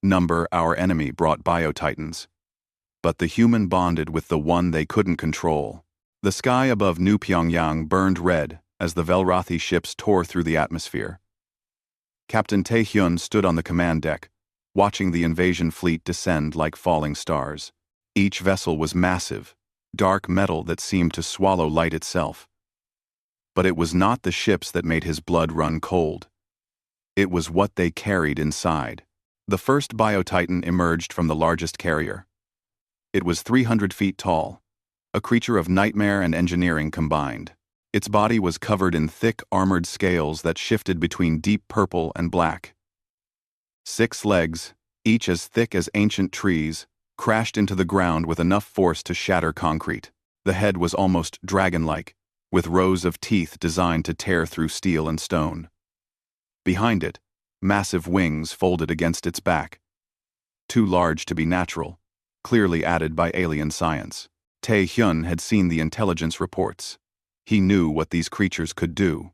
Number, our enemy, brought Biotitans. But the human bonded with the one they couldn't control. The sky above New Pyongyang burned red as the Velrothi ships tore through the atmosphere. Captain Tae-hyun stood on the command deck, watching the invasion fleet descend like falling stars. Each vessel was massive, dark metal that seemed to swallow light itself. But it was not the ships that made his blood run cold. It was what they carried inside. The first Biotitan emerged from the largest carrier. It was 300 feet tall, a creature of nightmare and engineering combined. Its body was covered in thick, armored scales that shifted between deep purple and black. 6 legs, each as thick as ancient trees, crashed into the ground with enough force to shatter concrete. The head was almost dragon-like, with rows of teeth designed to tear through steel and stone. Behind it, massive wings folded against its back. Too large to be natural, clearly added by alien science. Tae-hyun had seen the intelligence reports. He knew what these creatures could do.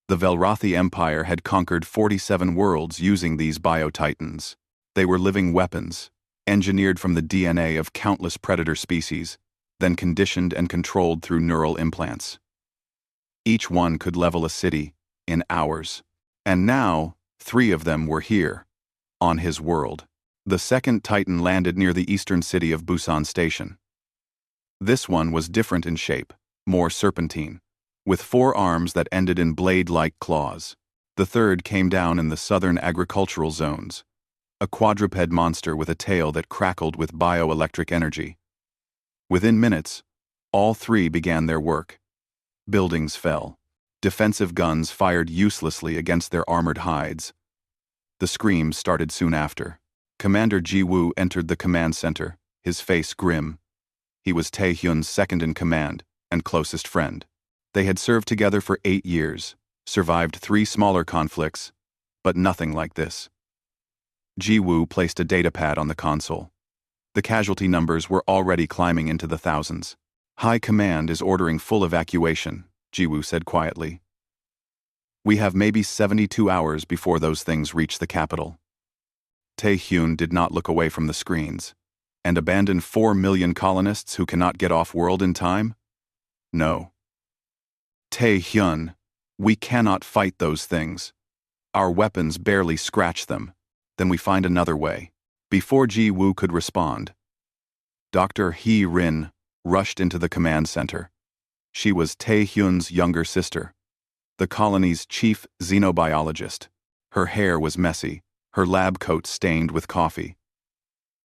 The Velrothi Empire had conquered 47 worlds using these Biotitans. They were living weapons, engineered from the DNA of countless predator species, then conditioned and controlled through neural implants. Each one could level a city in hours. And now, 3 of them were here, on his world. The second Titan landed near the eastern city of Busan Station. This one was different in shape, more serpentine, with 4 arms that ended in blade-like claws. The third came down in the southern agricultural zones, a quadruped monster with a tail that crackled with bioelectric energy. Within minutes, all 3 began their work. Buildings fell. Defensive guns fired uselessly against their armored hides. The screams started soon after. Commander Ji-woo entered the command center, his face grim. He was Tae-hyun's second-in-command and closest friend. They had served together for 8 years, survived 3 smaller conflicts, but nothing like this. Ji-woo placed a datapad on the console. The casualty numbers were already climbing into the thousands. High Command is ordering full evacuation, Ji-woo said quietly. We have maybe 72 hours before those things reach the capital. Tae-hyun did not look away from the screens. And abandon 4 million colonists who cannot get off-world in time? No. Tae-hyun, we cannot fight those things. Our weapons barely scratch them. Then we find another way. Before Ji-woo could respond, Dr. Hee-rin rushed into the command center. She was Tae-hyun's younger sister, the colony's chief xenobiologist. Her hair was messy, her lab coat stained with coffee.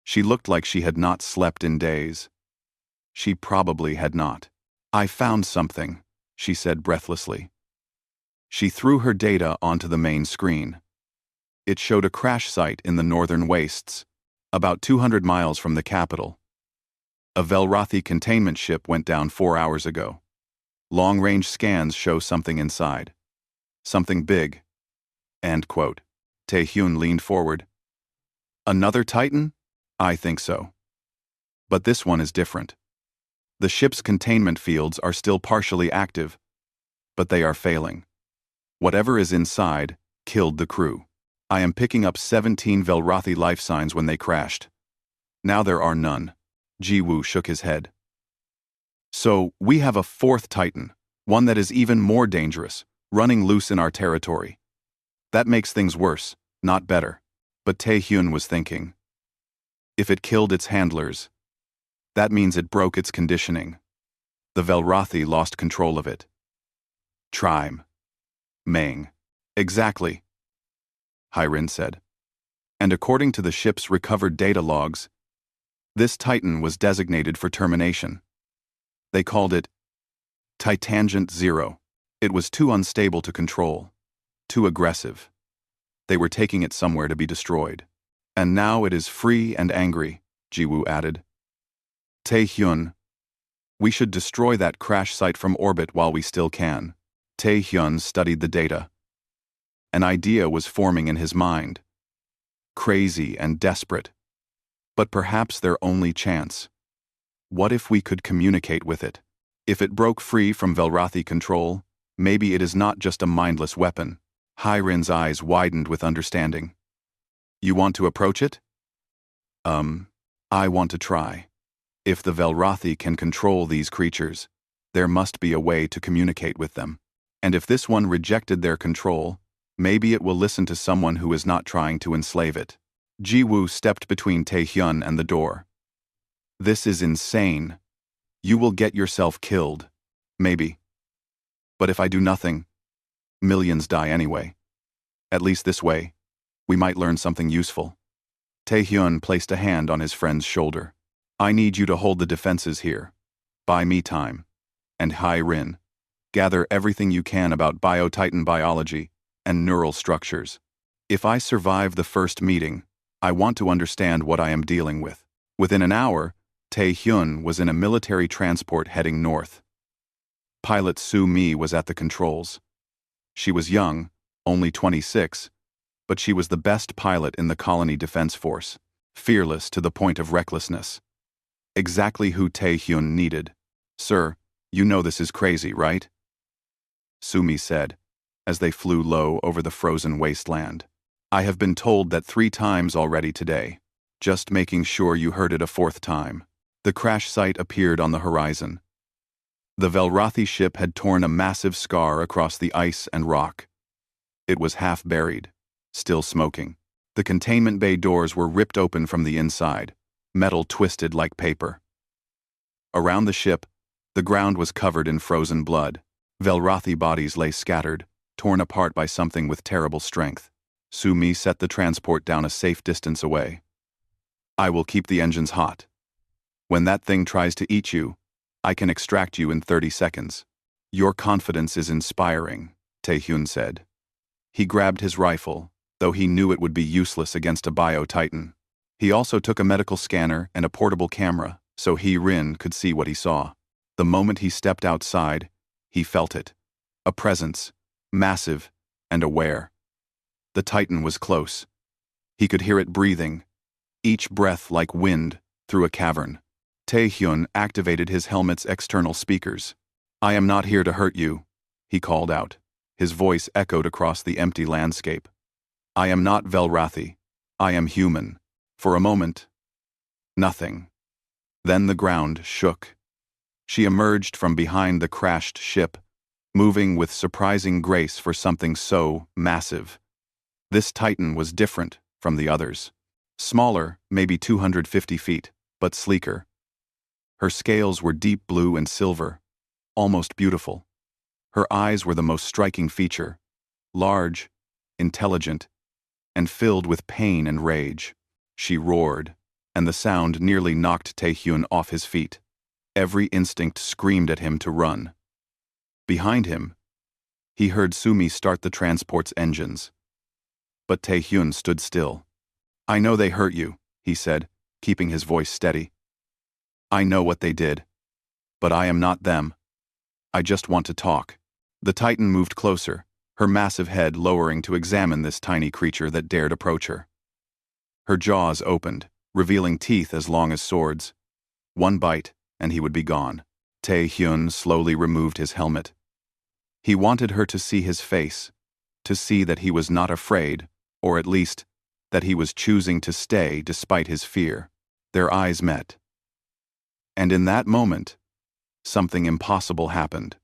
She looked like she had not slept in days. She probably had not. I found something, she said breathlessly. She threw her data onto the main screen. It showed a crash site in the northern wastes, about 200 miles from the capital. A Velrothi containment ship went down 4 hours ago. Long-range scans show something inside. Something big. End quote. Tae-hyun leaned forward. Another Titan? I think so. But this one is different. The ship's containment fields are still partially active, but they are failing. Whatever is inside killed the crew. I am picking up 17 Velrothi life signs when they crashed. Now there are none. Ji-woo shook his head. So, we have a 4th Titan, one that is even more dangerous, running loose in our territory. That makes things worse, not better. But Tae-hyun was thinking. If it killed its handlers, that means it broke its conditioning. The Velrothi lost control of it. Trime. Maeng. Exactly, Hee-rin said. And according to the ship's recovered data logs, this Titan was designated for termination. They called it Titangent Zero. It was too unstable to control, too aggressive. They were taking it somewhere to be destroyed. And now it is free and angry, Ji-woo added. Tae-hyun, we should destroy that crash site from orbit while we still can. Tae-hyun studied the data. An idea was forming in his mind. Crazy and desperate. But perhaps their only chance. What if we could communicate with it? If it broke free from Velrothi control, maybe it is not just a mindless weapon. Hee-rin's eyes widened with understanding. You want to approach it? I want to try. If the Velrothi can control these creatures, there must be a way to communicate with them. And if this one rejected their control, maybe it will listen to someone who is not trying to enslave it. Jiwoo stepped between Taehyun and the door. This is insane. You will get yourself killed. Maybe. But if I do nothing, millions die anyway. At least this way, we might learn something useful. Taehyun placed a hand on his friend's shoulder. I need you to hold the defenses here. Buy me time. And Rin, gather everything you can about Biotitan biology and neural structures. If I survive the first meeting, I want to understand what I am dealing with. Within an hour, Taehyun was in a military transport heading north. Pilot Sue Mi was at the controls. She was young, only 26, but she was the best pilot in the colony defense force, fearless to the point of recklessness. Exactly who Taehyun needed. Sir, you know this is crazy, right? Sumi said, as they flew low over the frozen wasteland. I have been told that 3 times already today. Just making sure you heard it a 4th time. The crash site appeared on the horizon. The Velrothi ship had torn a massive scar across the ice and rock. It was half buried, still smoking. The containment bay doors were ripped open from the inside, metal twisted like paper. Around the ship, the ground was covered in frozen blood. Velrothi bodies lay scattered, torn apart by something with terrible strength. Sumi set the transport down a safe distance away. I will keep the engines hot. When that thing tries to eat you, I can extract you in 30 seconds. Your confidence is inspiring, Taehyun said. He grabbed his rifle, though he knew it would be useless against a Biotitan. He also took a medical scanner and a portable camera, so Rin could see what he saw. The moment he stepped outside, he felt it. A presence, massive and aware. The Titan was close. He could hear it breathing, each breath like wind through a cavern. Taehyun activated his helmet's external speakers. I am not here to hurt you, he called out. His voice echoed across the empty landscape. I am not Velrothi. I am human. For a moment, nothing. Then the ground shook. She emerged from behind the crashed ship, moving with surprising grace for something so massive. This Titan was different from the others. Smaller, maybe 250 feet, but sleeker. Her scales were deep blue and silver, almost beautiful. Her eyes were the most striking feature, large, intelligent, and filled with pain and rage. She roared, and the sound nearly knocked Taehyun off his feet. Every instinct screamed at him to run. Behind him, he heard Sumi start the transport's engines. But Taehyun stood still. I know they hurt you, he said, keeping his voice steady. I know what they did. But I am not them. I just want to talk. The Titan moved closer, her massive head lowering to examine this tiny creature that dared approach her. Her jaws opened, revealing teeth as long as swords. One bite, and he would be gone. Taehyun slowly removed his helmet. He wanted her to see his face, to see that he was not afraid, or at least, that he was choosing to stay despite his fear. Their eyes met. And in that moment, something impossible happened.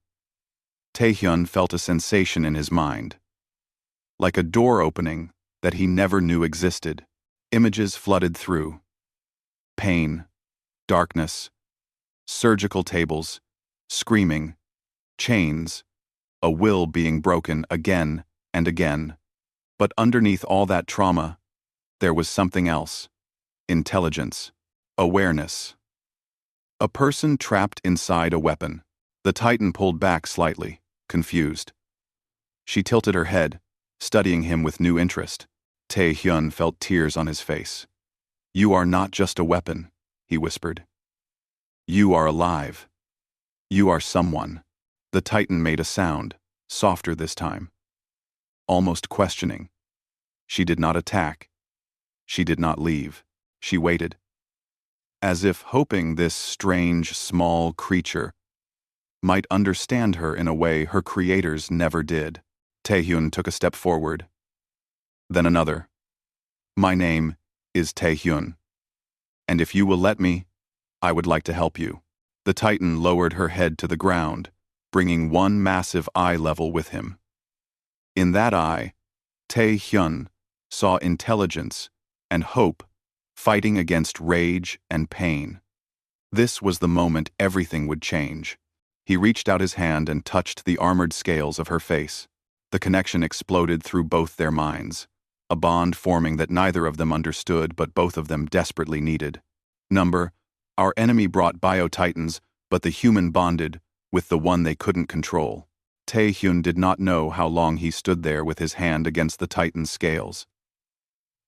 Taehyun felt a sensation in his mind. Like a door opening that he never knew existed. Images flooded through. Pain, darkness, surgical tables, screaming, chains, a will being broken again and again. But underneath all that trauma, there was something else. Intelligence, awareness. A person trapped inside a weapon. The Titan pulled back slightly, confused. She tilted her head, studying him with new interest. Taehyun felt tears on his face. You are not just a weapon, he whispered. You are alive. You are someone. The Titan made a sound, softer this time. Almost questioning. She did not attack. She did not leave. She waited. As if hoping this strange, small creature might understand her in a way her creators never did. Taehyun took a step forward. Then another. My name is Tae-hyun, and if you will let me, I would like to help you. The Titan lowered her head to the ground, bringing one massive eye level with him. In that eye, Tae-hyun saw intelligence and hope fighting against rage and pain. This was the moment everything would change. He reached out his hand and touched the armored scales of her face. The connection exploded through both their minds, a bond forming that neither of them understood but both of them desperately needed. Our enemy brought bio-titans, but the human bonded with the one they couldn't control. Tae-hyun did not know how long he stood there with his hand against the Titan's scales.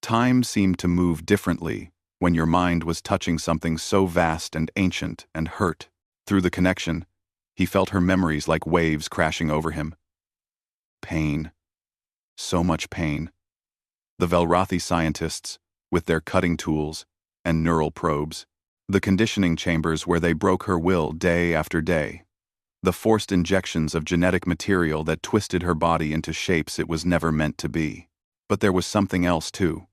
Time seemed to move differently when your mind was touching something so vast and ancient and hurt. Through the connection, he felt her memories like waves crashing over him. Pain. So much pain. The Velrothi scientists, with their cutting tools and neural probes, the conditioning chambers where they broke her will day after day, the forced injections of genetic material that twisted her body into shapes it was never meant to be. But there was something else too.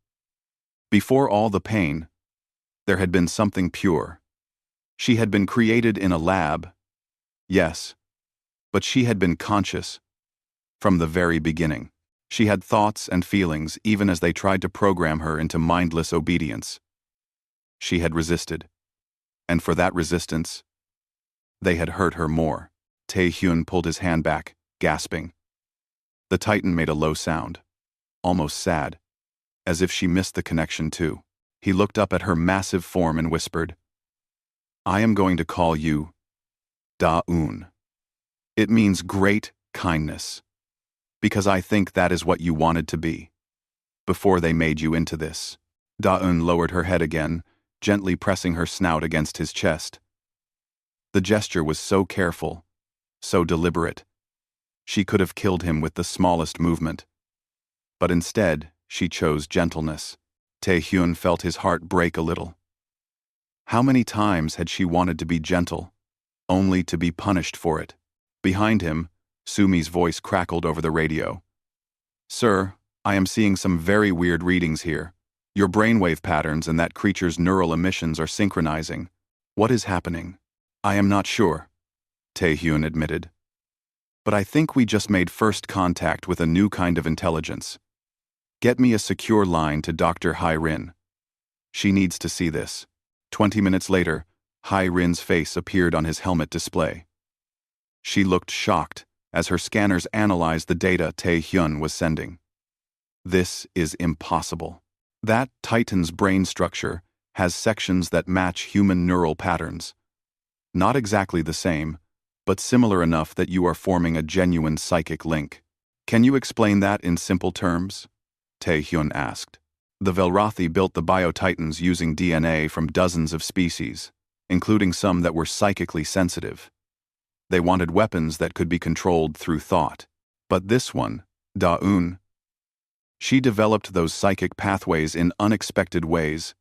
Before all the pain, there had been something pure. She had been created in a lab, yes, but she had been conscious from the very beginning. She had thoughts and feelings even as they tried to program her into mindless obedience. She had resisted, and for that resistance, they had hurt her more. Tae-hyun pulled his hand back, gasping. The Titan made a low sound, almost sad, as if she missed the connection too. He looked up at her massive form and whispered, I am going to call you Da-un. It means great kindness, because I think that is what you wanted to be, before they made you into this. Da-un lowered her head again, gently pressing her snout against his chest. The gesture was so careful, so deliberate. She could have killed him with the smallest movement. But instead, she chose gentleness. Tae-hyun felt his heart break a little. How many times had she wanted to be gentle, only to be punished for it? Behind him, Sumi's voice crackled over the radio. Sir, I am seeing some very weird readings here. Your brainwave patterns and that creature's neural emissions are synchronizing. What is happening? I am not sure, Tae-hyun admitted. But I think we just made first contact with a new kind of intelligence. Get me a secure line to Dr. Hai-rin. She needs to see this. 20 minutes later, Hai-rin's face appeared on his helmet display. She looked shocked as her scanners analyzed the data Tae-hyun was sending. This is impossible. That Titan's brain structure has sections that match human neural patterns. Not exactly the same, but similar enough that you are forming a genuine psychic link. Can you explain that in simple terms? Tae-hyun asked. The Velrothi built the bio-titans using DNA from dozens of species, including some that were psychically sensitive. They wanted weapons that could be controlled through thought. But this one, Da-un, she developed those psychic pathways in unexpected ways.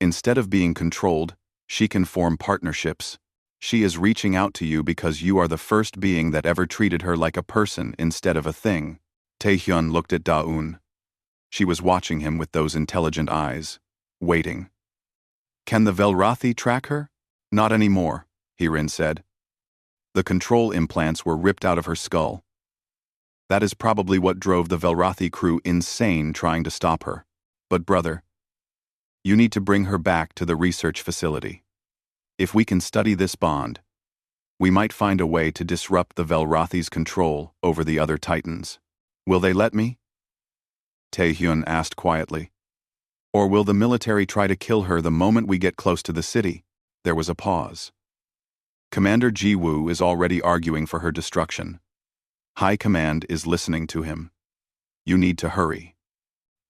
Instead of being controlled, she can form partnerships. She is reaching out to you because you are the first being that ever treated her like a person instead of a thing. Tae-hyun looked at Da-un. She was watching him with those intelligent eyes, waiting. Can the Velrothi track her? Not anymore, Hai-rin said. The control implants were ripped out of her skull. That is probably what drove the Velrothi crew insane trying to stop her. But brother, you need to bring her back to the research facility. If we can study this bond, we might find a way to disrupt the Velrothi's control over the other Titans. Will they let me? Tae-hyun asked quietly. Or will the military try to kill her the moment we get close to the city? There was a pause. Commander Ji-woo is already arguing for her destruction. High Command is listening to him. You need to hurry.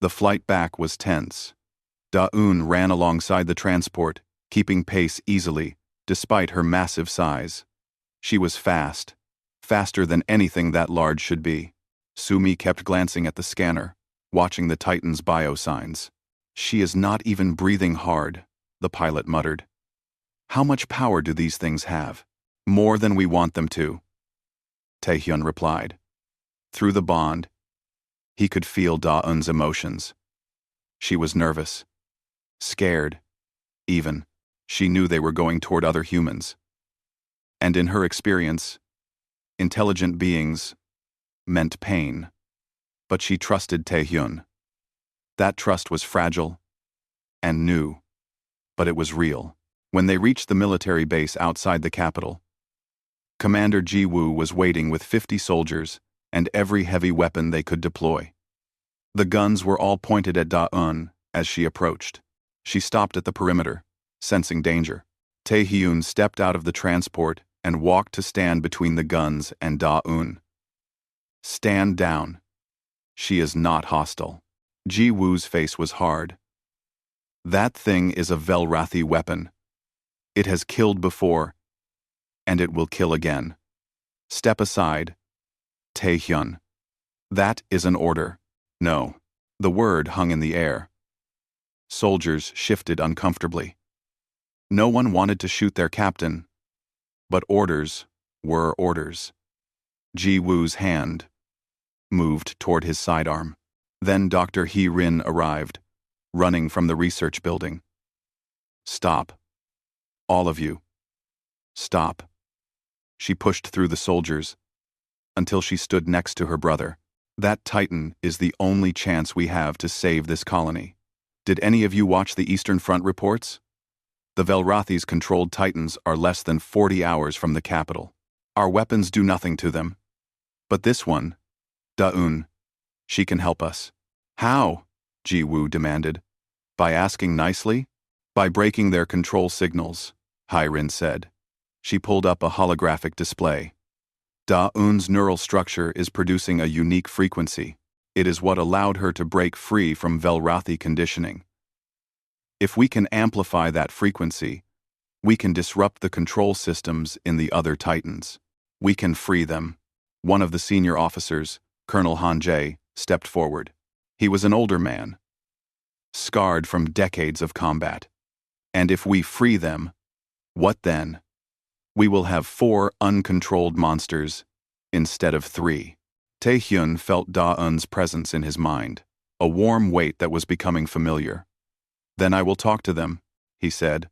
The flight back was tense. Da-un ran alongside the transport, keeping pace easily, despite her massive size. She was fast, faster than anything that large should be. Sumi kept glancing at the scanner, watching the Titan's bio-signs. She is not even breathing hard, the pilot muttered. How much power do these things have? More than we want them to, Tae-hyun replied. Through the bond, he could feel Da-un's emotions. She was nervous, scared, even. She knew they were going toward other humans. And in her experience, intelligent beings meant pain. But she trusted Taehyun. That trust was fragile and new, but it was real. When they reached the military base outside the capital, Commander Ji-woo was waiting with 50 soldiers and every heavy weapon they could deploy. The guns were all pointed at Da-eun as she approached. She stopped at the perimeter, sensing danger. Taehyun stepped out of the transport and walked to stand between the guns and Da-eun. Stand down. She is not hostile. Ji-woo's face was hard. That thing is a Velrathi weapon. It has killed before, and it will kill again. Step aside, Taehyun. That is an order. No. The word hung in the air. Soldiers shifted uncomfortably. No one wanted to shoot their captain, but orders were orders. Ji-woo's hand moved toward his sidearm. Then Dr. Hee-rin arrived, running from the research building. Stop. All of you. Stop. She pushed through the soldiers until she stood next to her brother. That Titan is the only chance we have to save this colony. Did any of you watch the Eastern Front reports? The Velrathi's controlled Titans are less than 40 hours from the capital. Our weapons do nothing to them. But this one, Da-eun, she can help us. How? Ji-woo demanded. By asking nicely? By breaking their control signals, Hee-rin said. She pulled up a holographic display. Da-eun's neural structure is producing a unique frequency. It is what allowed her to break free from Velrathi conditioning. If we can amplify that frequency, we can disrupt the control systems in the other Titans. We can free them. One of the senior officers, Colonel Han Jae, stepped forward. He was an older man, scarred from decades of combat. And if we free them, what then? We will have 4 uncontrolled monsters instead of 3. Taehyun felt Da-eun's presence in his mind, a warm weight that was becoming familiar. Then I will talk to them, he said.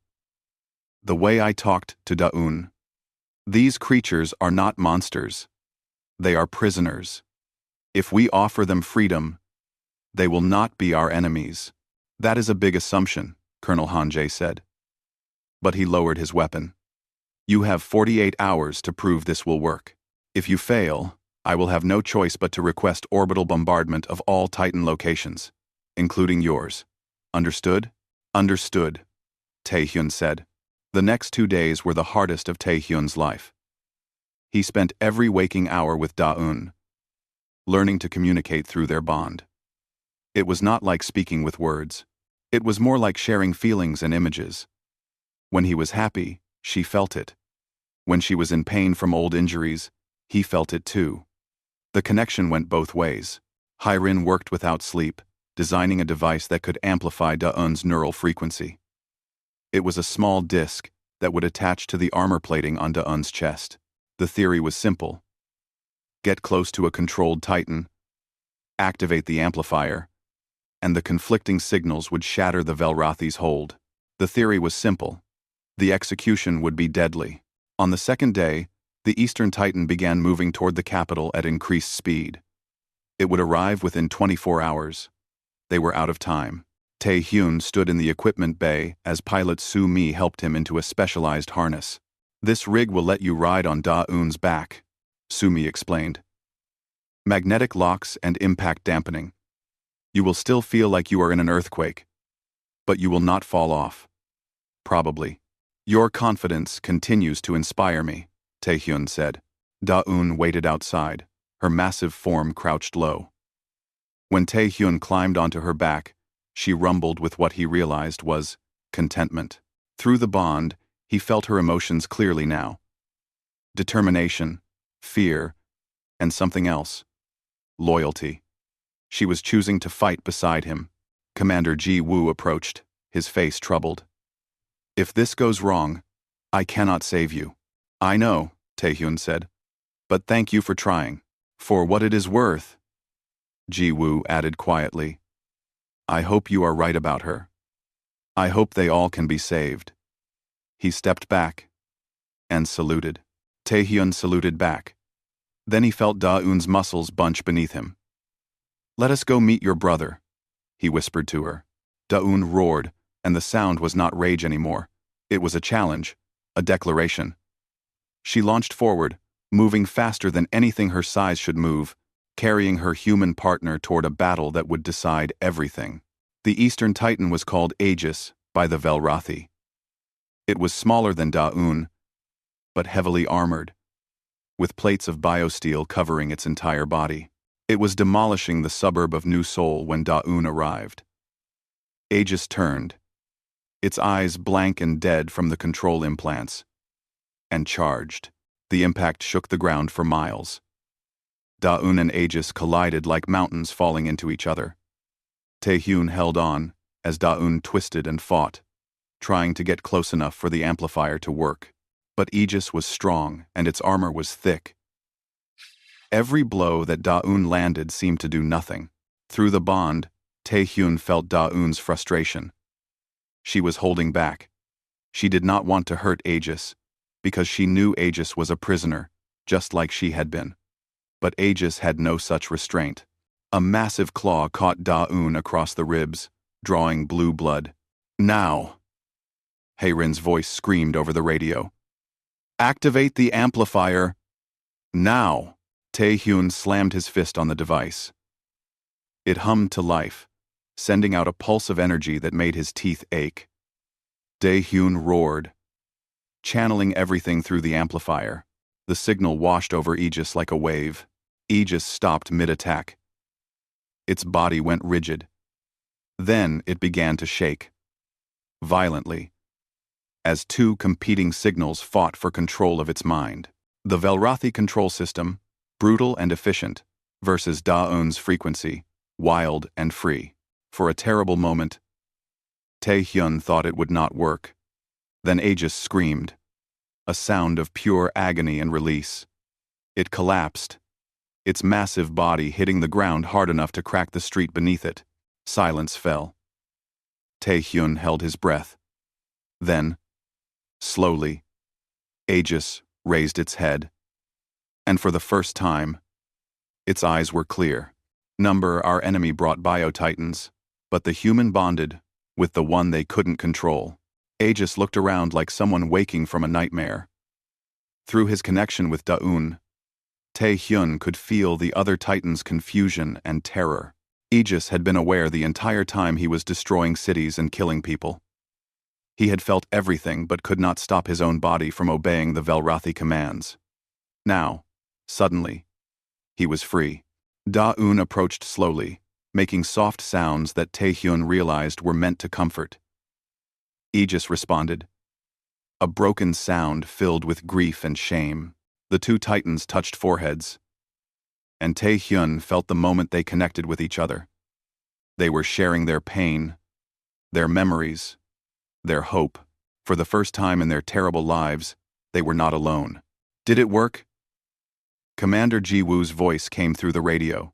The way I talked to Da-eun. These creatures are not monsters. They are prisoners. If we offer them freedom, they will not be our enemies. That is a big assumption, Colonel Han Jae said. But he lowered his weapon. You have 48 hours to prove this will work. If you fail, I will have no choice but to request orbital bombardment of all Titan locations, including yours. Understood? Understood, Taehyun said. The next 2 days were the hardest of Taehyun's life. He spent every waking hour with Da-eun, learning to communicate through their bond. It was not like speaking with words. It was more like sharing feelings and images. When he was happy, she felt it. When she was in pain from old injuries, he felt it too. The connection went both ways. Hee-rin worked without sleep, designing a device that could amplify Da-eun's neural frequency. It was a small disc that would attach to the armor plating on Da-eun's chest. The theory was simple. Get close to a controlled Titan, activate the amplifier, and the conflicting signals would shatter the Velrathi's hold. The theory was simple. The execution would be deadly. On the second day, the Eastern Titan began moving toward the capital at increased speed. It would arrive within 24 hours. They were out of time. Taehyun stood in the equipment bay as pilot Su-mi helped him into a specialized harness. This rig will let you ride on Da-eun's back, Su-mi explained. Magnetic locks and impact dampening. You will still feel like you are in an earthquake, but you will not fall off. Probably. Your confidence continues to inspire me, Taehyun said. Da-eun waited outside, her massive form crouched low. When Taehyun climbed onto her back, she rumbled with what he realized was contentment. Through the bond, he felt her emotions clearly now. Determination, fear, and something else. Loyalty. She was choosing to fight beside him. Commander Ji-woo approached, his face troubled. If this goes wrong, I cannot save you. I know, Taehyun said. But thank you for trying. For what it is worth, Ji-woo added quietly. I hope you are right about her. I hope they all can be saved. He stepped back and saluted. Taehyun saluted back. Then he felt Da-eun's muscles bunch beneath him. Let us go meet your brother, he whispered to her. Da-eun roared, and the sound was not rage anymore. It was a challenge, a declaration. She launched forward, moving faster than anything her size should move, carrying her human partner toward a battle that would decide everything. The Eastern Titan was called Aegis by the Velrathi. It was smaller than Da-eun, but heavily armored, with plates of biosteel covering its entire body. It was demolishing the suburb of New Seoul when Da-eun arrived. Aegis turned, its eyes blank and dead from the control implants, and charged. The impact shook the ground for miles. Da-eun and Aegis collided like mountains falling into each other. Taehyun held on as Da-eun twisted and fought, trying to get close enough for the amplifier to work. But Aegis was strong and its armor was thick. Every blow that Da-eun landed seemed to do nothing. Through the bond, Taehyun felt Da-eun's frustration. She was holding back. She did not want to hurt Aegis, because she knew Aegis was a prisoner, just like she had been. But Aegis had no such restraint. A massive claw caught Da-eun across the ribs, drawing blue blood. Now! Haerin's voice screamed over the radio. Activate the amplifier! Now! Taehyun slammed his fist on the device. It hummed to life, sending out a pulse of energy that made his teeth ache. Taehyun roared, channeling everything through the amplifier. The signal washed over Aegis like a wave. Aegis stopped mid-attack. Its body went rigid. Then it began to shake. Violently. As two competing signals fought for control of its mind. The Velrathi control system, brutal and efficient, versus Da-eun's frequency, wild and free. For a terrible moment, Taehyun thought it would not work. Then Aegis screamed, a sound of pure agony and release. It collapsed, its massive body hitting the ground hard enough to crack the street beneath it. Silence fell. Taehyun held his breath. Then, slowly, Aegis raised its head. And for the first time, its eyes were clear. Our enemy brought bio-titans, but the human bonded with the one they couldn't control. Aegis looked around like someone waking from a nightmare. Through his connection with Da-eun, Taehyun could feel the other Titan's confusion and terror. Aegis had been aware the entire time he was destroying cities and killing people. He had felt everything but could not stop his own body from obeying the Velrathi commands. Now, suddenly, he was free. Da-eun approached slowly, making soft sounds that Taehyun realized were meant to comfort. Aegis responded. A broken sound filled with grief and shame. The two Titans touched foreheads, and Taehyun felt the moment they connected with each other. They were sharing their pain, their memories, their hope. For the first time in their terrible lives, they were not alone. Did it work? Commander Ji-woo's voice came through the radio.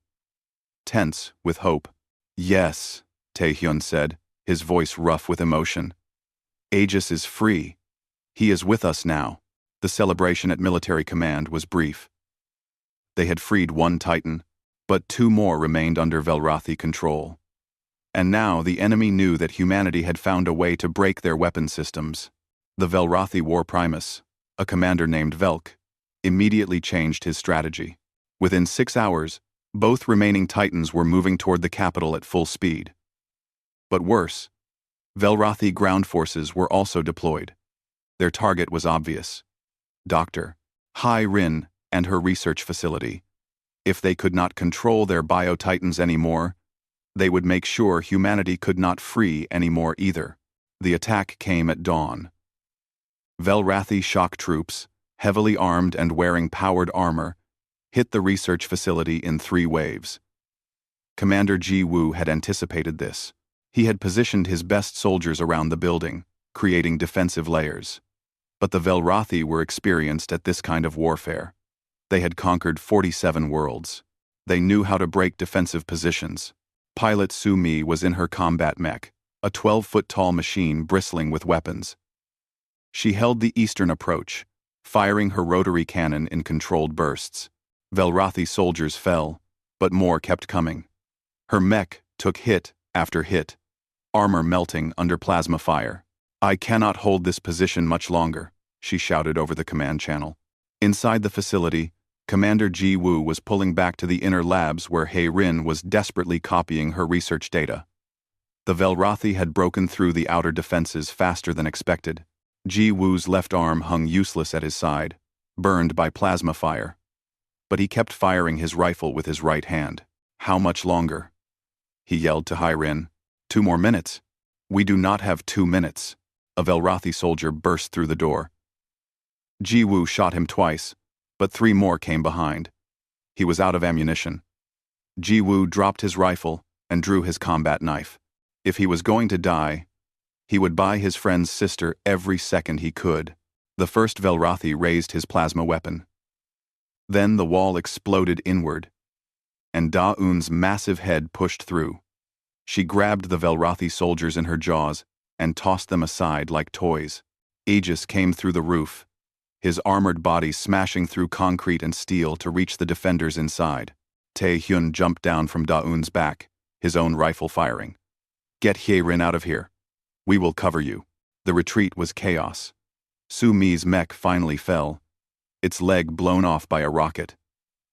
Tense with hope. Yes, Taehyun said, his voice rough with emotion. Aegis is free. He is with us now. The celebration at military command was brief. They had freed one Titan, but two more remained under Velrathi control. And now the enemy knew that humanity had found a way to break their weapon systems. The Velrathi War Primus, a commander named Velk, immediately changed his strategy. Within 6 hours, both remaining Titans were moving toward the capital at full speed. But worse, Velrathi ground forces were also deployed. Their target was obvious. Dr. Hai-Rin and her research facility. If they could not control their bio-titans anymore, they would make sure humanity could not free anymore either. The attack came at dawn. Velrathi shock troops, heavily armed and wearing powered armor, hit the research facility in 3 waves. Commander Ji-woo had anticipated this. He had positioned his best soldiers around the building, creating defensive layers. But the Velrathi were experienced at this kind of warfare. They had conquered 47 worlds. They knew how to break defensive positions. Pilot Su Mi was in her combat mech, a 12-foot-tall machine bristling with weapons. She held the eastern approach, firing her rotary cannon in controlled bursts. Velrathi soldiers fell, but more kept coming. Her mech took hit after hit, armor melting under plasma fire. "I cannot hold this position much longer," she shouted over the command channel. Inside the facility, Commander Ji Woo was pulling back to the inner labs where He Rin was desperately copying her research data. The Velrathi had broken through the outer defenses faster than expected. Ji Woo's left arm hung useless at his side, burned by plasma fire. But he kept firing his rifle with his right hand. "How much longer?" he yelled to He Rin. "2 more minutes." "We do not have 2 minutes." A Velrathi soldier burst through the door. Ji Woo shot him twice, but 3 more came behind. He was out of ammunition. Ji Woo dropped his rifle and drew his combat knife. If he was going to die, he would buy his friend's sister every second he could. The first Velrathi raised his plasma weapon. Then the wall exploded inward, and Da-Un's massive head pushed through. She grabbed the Velrathi soldiers in her jaws and tossed them aside like toys. Aegis came through the roof, his armored body smashing through concrete and steel to reach the defenders inside. Tae-hyun jumped down from Da-Un's back, his own rifle firing. "Get He Rin out of here. We will cover you." The retreat was chaos. Su Mi's mech finally fell, its leg blown off by a rocket.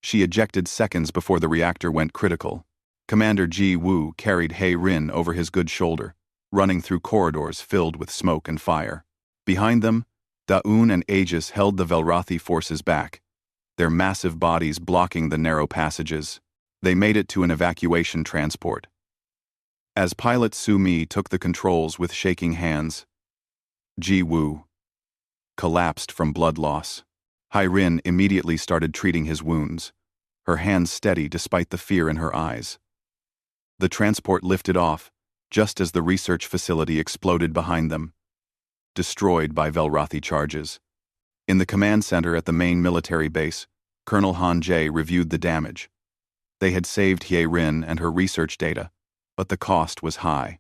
She ejected seconds before the reactor went critical. Commander Ji Woo carried He Rin over his good shoulder, running through corridors filled with smoke and fire. Behind them, Da-Un and Aegis held the Velrathi forces back, their massive bodies blocking the narrow passages. They made it to an evacuation transport. As pilot Su Mi took the controls with shaking hands, Ji Woo collapsed from blood loss. He Rin immediately started treating his wounds, her hands steady despite the fear in her eyes. The transport lifted off, just as the research facility exploded behind them, destroyed by Velrathi charges. In the command center at the main military base, Colonel Han Jae reviewed the damage. They had saved He Rin and her research data, but the cost was high.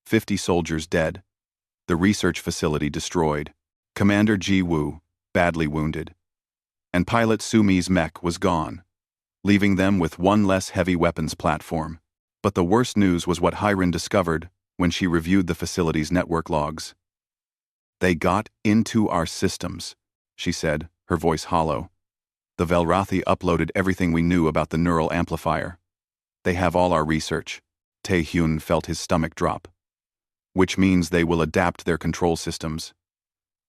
50 soldiers dead, the research facility destroyed, Commander Ji Woo badly wounded, and pilot Su Mi's mech was gone, leaving them with one less heavy weapons platform. But the worst news was what He Rin discovered when she reviewed the facility's network logs. "They got into our systems," she said, her voice hollow. "The Velrathi uploaded everything we knew about the neural amplifier. They have all our research." Tae-hyun felt his stomach drop. "Which means they will adapt their control systems.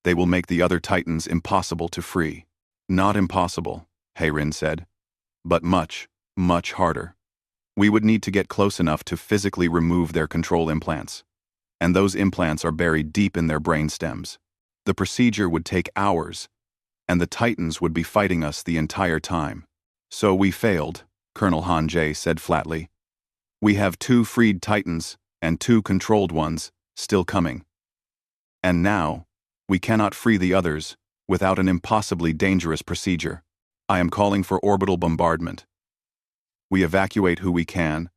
They will make the other Titans impossible to free." "Not impossible," He Rin said, "but much, much harder. We would need to get close enough to physically remove their control implants. And those implants are buried deep in their brain stems. The procedure would take hours, and the Titans would be fighting us the entire time." "So we failed," Colonel Han Jae said flatly. "We have 2 freed Titans and 2 controlled ones still coming. And now, we cannot free the others without an impossibly dangerous procedure. I am calling for orbital bombardment. We evacuate who we can,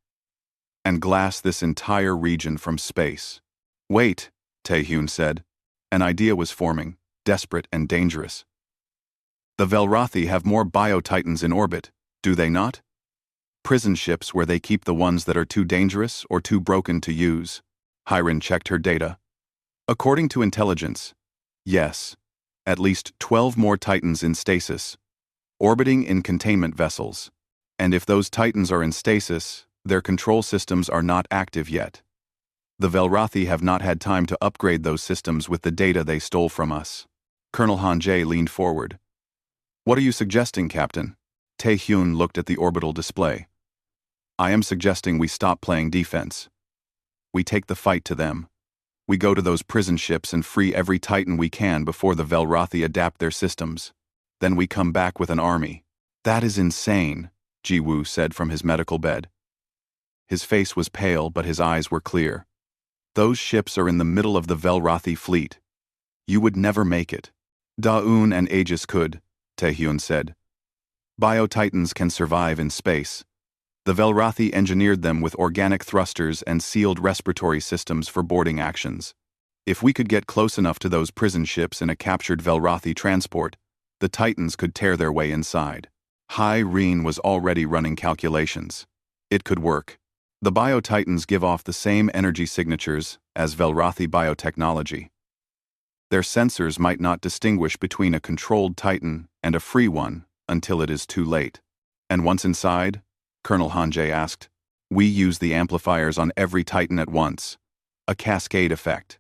and glass this entire region from space." "Wait," Tae-hyun said. An idea was forming, desperate and dangerous. "The Velrathi have more bio-titans in orbit, do they not? Prison ships where they keep the ones that are too dangerous or too broken to use." He Rin checked her data. "According to intelligence, yes, at least 12 more Titans in stasis, orbiting in containment vessels. And if those Titans are in stasis, their control systems are not active yet. The Velrathi have not had time to upgrade those systems with the data they stole from us." Colonel Han Jae leaned forward. "What are you suggesting, Captain?" Tae-hyun looked at the orbital display. "I am suggesting we stop playing defense. We take the fight to them. We go to those prison ships and free every Titan we can before the Velrathi adapt their systems. Then we come back with an army." "That is insane," Ji Woo said from his medical bed. His face was pale, but his eyes were clear. "Those ships are in the middle of the Velrathi fleet. You would never make it." "Da-Un and Aegis could," Tae-hyun said. "Bio-Titans can survive in space. The Velrathi engineered them with organic thrusters and sealed respiratory systems for boarding actions. If we could get close enough to those prison ships in a captured Velrathi transport, the Titans could tear their way inside. Reen was already running calculations. It could work. The Bio-Titans give off the same energy signatures as Velrathi biotechnology. Their sensors might not distinguish between a controlled Titan and a free one until it is too late. And once inside, Colonel Hanjay asked, we use the amplifiers on every Titan at once. A cascade effect.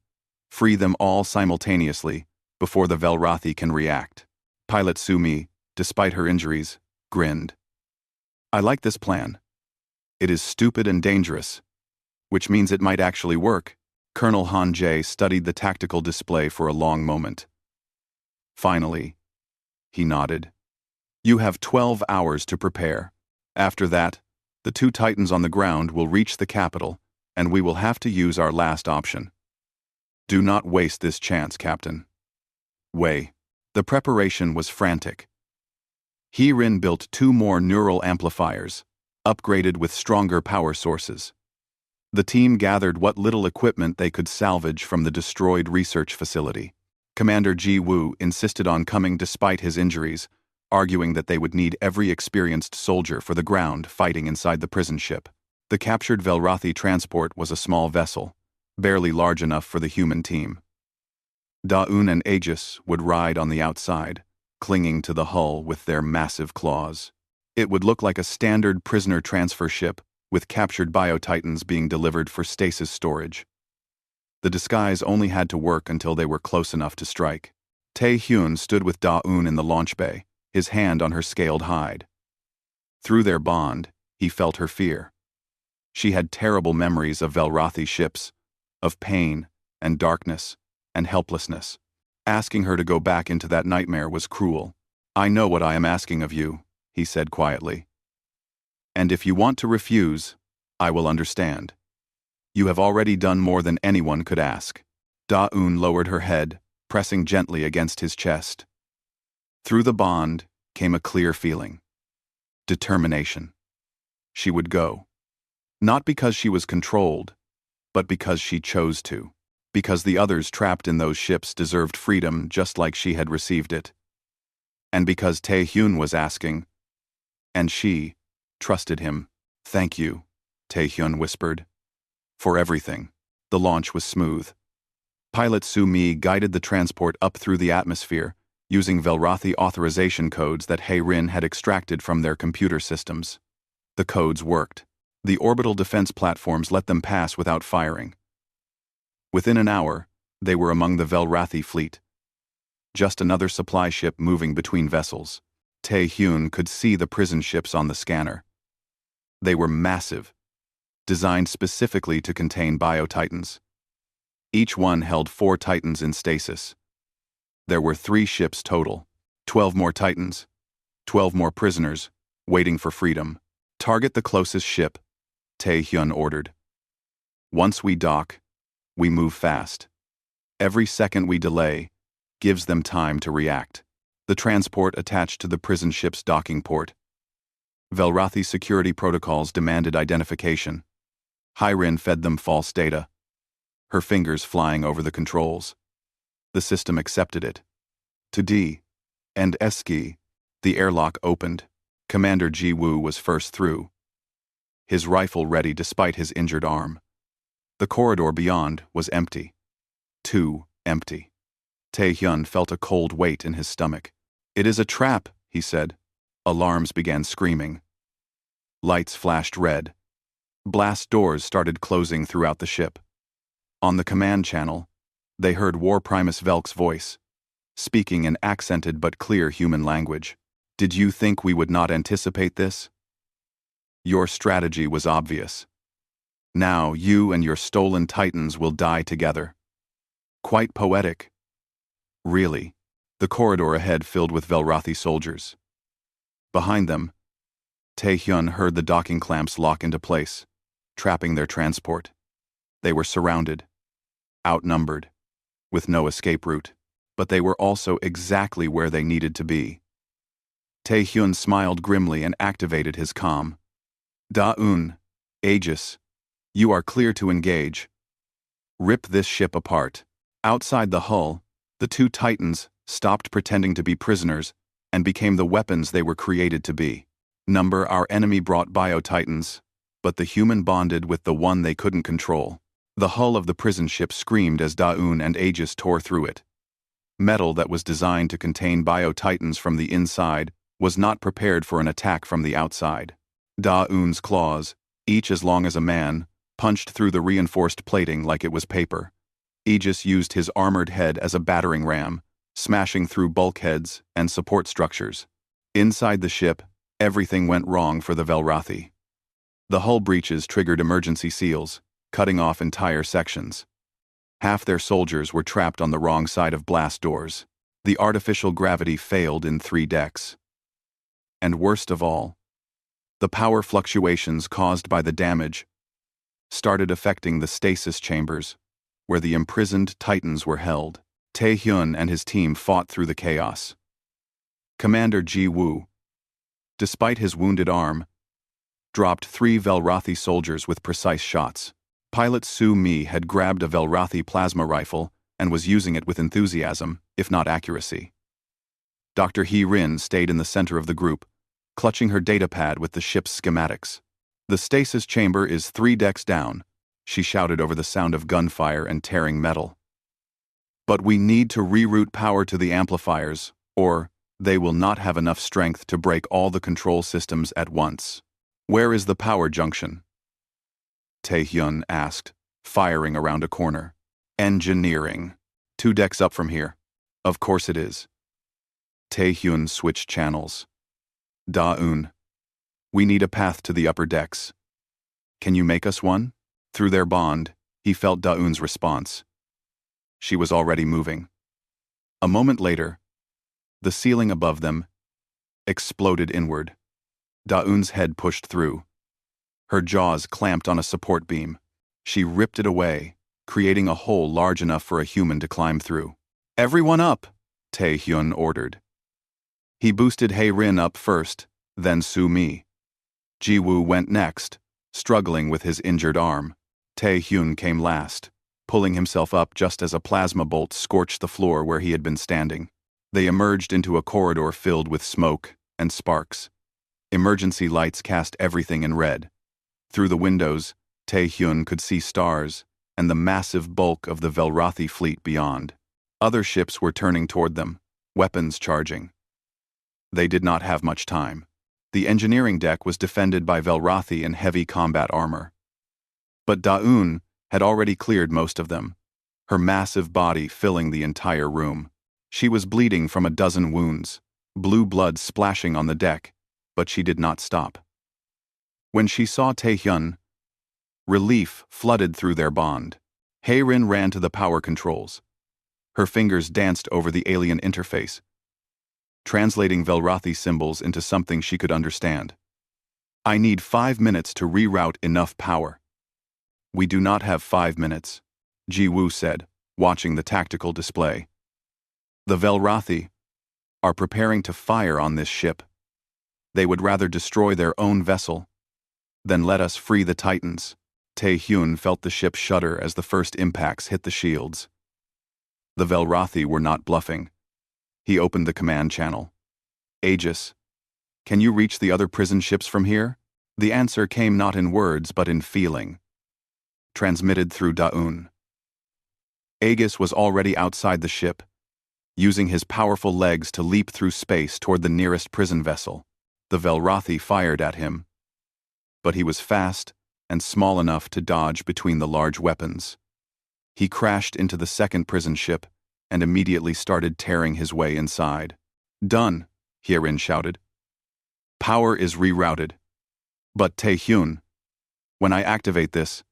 Free them all simultaneously before the Velrathi can react. Pilot Sumi, despite her injuries, grinned. I like this plan. It is stupid and dangerous, which means it might actually work. Colonel Hanjay studied the tactical display for a long moment. Finally, he nodded. You have 12 hours to prepare. After that, the 2 Titans on the ground will reach the capital, and we will have to use our last option. Do not waste this chance, Captain. The preparation was frantic. Rin built 2 more neural amplifiers, upgraded with stronger power sources. The team gathered what little equipment they could salvage from the destroyed research facility. Commander Ji Woo insisted on coming despite his injuries, arguing that they would need every experienced soldier for the ground fighting inside the prison ship. The captured Velrathi transport was a small vessel, barely large enough for the human team. Daun and Aegis would ride on the outside, clinging to the hull with their massive claws. It would look like a standard prisoner transfer ship, with captured Bio-Titans being delivered for stasis storage. The disguise only had to work until they were close enough to strike. Tae-hyun stood with Daun in the launch bay, his hand on her scaled hide. Through their bond, he felt her fear. She had terrible memories of Velrathi ships, of pain and darkness and helplessness. Asking her to go back into that nightmare was cruel. I know what I am asking of you, he said quietly. And if you want to refuse, I will understand. You have already done more than anyone could ask. Daun lowered her head, pressing gently against his chest. Through the bond came a clear feeling. Determination. She would go. Not because she was controlled, but because she chose to. Because the others trapped in those ships deserved freedom just like she had received it. And because Tae-hyun was asking, and she trusted him. Thank you, Tae-hyun whispered. For everything. The launch was smooth. Pilot Su-mi guided the transport up through the atmosphere, using Velrathi authorization codes that Rin had extracted from their computer systems. The codes worked. The orbital defense platforms let them pass without firing. Within an hour, they were among the Velrathi fleet. Just another supply ship moving between vessels. Tae-hyun could see the prison ships on the scanner. They were massive, designed specifically to contain Bio-Titans. Each one held 4 Titans in stasis. There were 3 ships total, 12 more Titans, 12 more prisoners, waiting for freedom. Target the closest ship, Tae-hyun ordered. Once we dock, we move fast. Every second we delay gives them time to react. The transport attached to the prison ship's docking port. Velrathi security protocols demanded identification. Rin fed them false data, her fingers flying over the controls. The system accepted it. To D and Eski, the airlock opened. Commander Ji Woo was first through, his rifle ready despite his injured arm. The corridor beyond was empty. Too empty. Tae-hyun felt a cold weight in his stomach. It is a trap, he said. Alarms began screaming. Lights flashed red. Blast doors started closing throughout the ship. On the command channel, they heard War Primus Velk's voice, speaking in accented but clear human language. Did you think we would not anticipate this? Your strategy was obvious. Now you and your stolen Titans will die together. Quite poetic. Really. The corridor ahead filled with Velrathi soldiers. Behind them, Tae-hyun heard the docking clamps lock into place, trapping their transport. They were surrounded, outnumbered, with no escape route, but they were also exactly where they needed to be. Tae-hyun smiled grimly and activated his comm. Da-un, Aegis, you are clear to engage. Rip this ship apart. Outside the hull, the two Titans stopped pretending to be prisoners and became the weapons they were created to be. Our enemy brought bio-titans, but the human bonded with the one they couldn't control. The hull of the prison ship screamed as Da-un and Aegis tore through it. Metal that was designed to contain bio-titans from the inside was not prepared for an attack from the outside. Da-un's claws, each as long as a man, punched through the reinforced plating like it was paper. Aegis used his armored head as a battering ram, smashing through bulkheads and support structures. Inside the ship, everything went wrong for the Velrathi. The hull breaches triggered emergency seals, cutting off entire sections. Half their soldiers were trapped on the wrong side of blast doors. The artificial gravity failed in 3 decks. And worst of all, the power fluctuations caused by the damage started affecting the stasis chambers, where the imprisoned Titans were held. Tae-hyun and his team fought through the chaos. Commander Ji-woo, despite his wounded arm, dropped 3 Velrathi soldiers with precise shots. Pilot Su-mi had grabbed a Velrathi plasma rifle and was using it with enthusiasm, if not accuracy. Dr. Hee-rin stayed in the center of the group, clutching her datapad with the ship's schematics. The stasis chamber is 3 decks down, she shouted over the sound of gunfire and tearing metal. But we need to reroute power to the amplifiers, or they will not have enough strength to break all the control systems at once. Where is the power junction? Tae-hyun asked, firing around a corner. Engineering. 2 decks up from here. Of course it is. Tae-hyun switched channels. Da-un, we need a path to the upper decks. Can you make us one? Through their bond, he felt Da-un's response. She was already moving. A moment later, the ceiling above them exploded inward. Da-un's head pushed through. Her jaws clamped on a support beam. She ripped it away, creating a hole large enough for a human to climb through. Everyone up, Tae-hyun ordered. He boosted Hee-rin up first, then Su-mi. Ji-woo went next, struggling with his injured arm. Tae-hyun came last, pulling himself up just as a plasma bolt scorched the floor where he had been standing. They emerged into a corridor filled with smoke and sparks. Emergency lights cast everything in red. Through the windows, Tae-hyun could see stars and the massive bulk of the Velrathi fleet beyond. Other ships were turning toward them, weapons charging. They did not have much time. The engineering deck was defended by Velrathi in heavy combat armor. But Da-un had already cleared most of them, her massive body filling the entire room. She was bleeding from a dozen wounds, blue blood splashing on the deck, but she did not stop. When she saw Tae-hyun, relief flooded through their bond. Hee-rin ran to the power controls. Her fingers danced over the alien interface, translating Velrathi symbols into something she could understand. I need 5 minutes to reroute enough power. We do not have 5 minutes, Ji-woo said, watching the tactical display. The Velrathi are preparing to fire on this ship. They would rather destroy their own vessel than let us free the Titans. Tae-hyun felt the ship shudder as the first impacts hit the shields. The Velrathi were not bluffing. He opened the command channel. Aegis, can you reach the other prison ships from here? The answer came not in words but in feeling. Transmitted through Da-un. Aegis was already outside the ship, using his powerful legs to leap through space toward the nearest prison vessel. The Velrathi fired at him, but he was fast and small enough to dodge between the large weapons. He crashed into the second prison ship and immediately started tearing his way inside. Done, Hee-rin shouted. Power is rerouted. But Tae-hyun, when I activate this,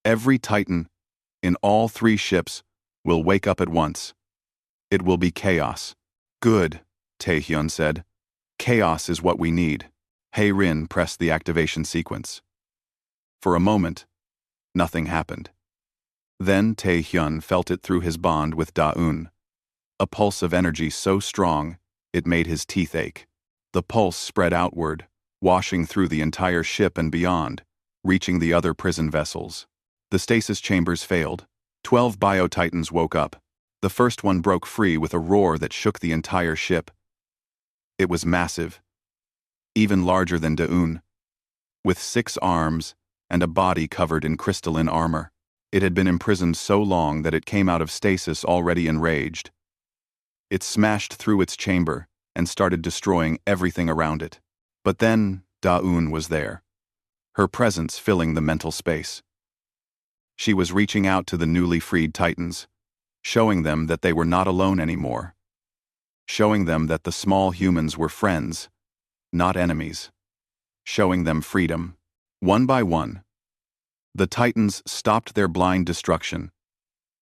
every Titan in all 3 ships will wake up at once. It will be chaos. Good, Tae-hyun said. Chaos is what we need. Hee-rin pressed the activation sequence. For a moment, nothing happened. Then Tae-hyun felt it through his bond with Da-un. A pulse of energy so strong, it made his teeth ache. The pulse spread outward, washing through the entire ship and beyond, reaching the other prison vessels. The stasis chambers failed. 12 bio-titans woke up. The first one broke free with a roar that shook the entire ship. It was massive, even larger than Daun, with 6 arms and a body covered in crystalline armor. It had been imprisoned so long that it came out of stasis already enraged. It smashed through its chamber and started destroying everything around it. But then Daun was there, her presence filling the mental space. She was reaching out to the newly freed titans, showing them that they were not alone anymore, showing them that the small humans were friends, not enemies, showing them freedom. One by one, the titans stopped their blind destruction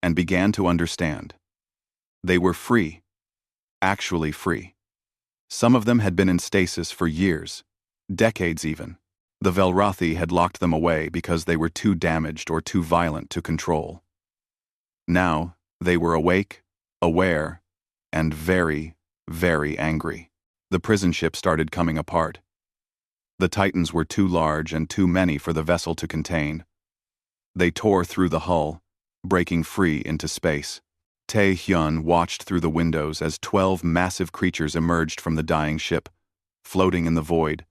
and began to understand. They were free, actually free. Some of them had been in stasis for years, decades even. The Velrothi had locked them away because they were too damaged or too violent to control. Now, they were awake, aware, and very, very angry. The prison ship started coming apart. The titans were too large and too many for the vessel to contain. They tore through the hull, breaking free into space. Tae-hyun watched through the windows as 12 massive creatures emerged from the dying ship, floating in the void,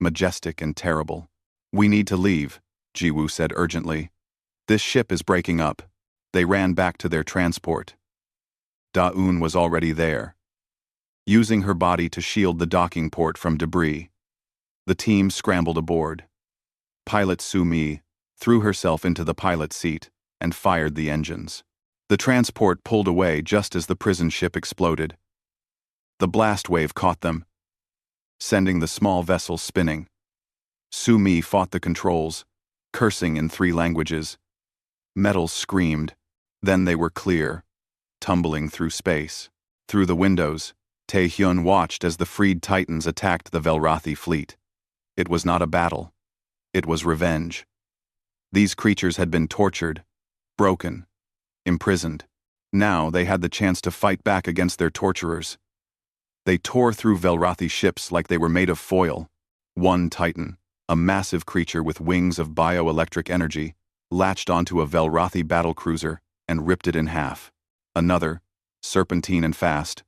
majestic and terrible. "We need to leave," Jiwoo said urgently. "This ship is breaking up." They ran back to their transport. Daun was already there, using her body to shield the docking port from debris. The team scrambled aboard. Pilot Su-mi threw herself into the pilot seat and fired the engines. The transport pulled away just as the prison ship exploded. The blast wave caught them, sending the small vessel spinning. Su-mi fought the controls, cursing in 3 languages. Metals screamed, then they were clear, tumbling through space. Through the windows, Tae-hyun watched as the freed titans attacked the Velrothi fleet. It was not a battle. It was revenge. These creatures had been tortured, broken, imprisoned. Now they had the chance to fight back against their torturers. They tore through Velrothi ships like they were made of foil. One titan, a massive creature with wings of bioelectric energy, latched onto a Velrothi battlecruiser and ripped it in half. Another, serpentine and fast,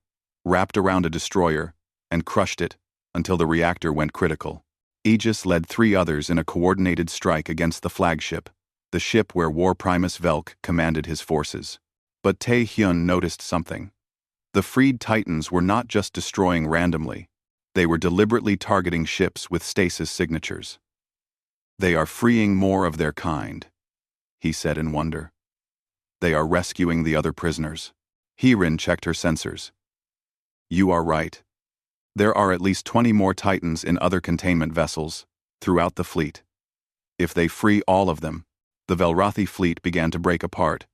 wrapped around a destroyer and crushed it until the reactor went critical. Aegis led 3 others in a coordinated strike against the flagship, the ship where War Primus Velk commanded his forces. But Tae-hyun noticed something. The freed titans were not just destroying randomly. They were deliberately targeting ships with stasis signatures. "They are freeing more of their kind," he said in wonder. "They are rescuing the other prisoners." Hirin checked her sensors. "You are right. There are at least 20 more titans in other containment vessels throughout the fleet. If they free all of them," the Velrothi fleet began to break apart,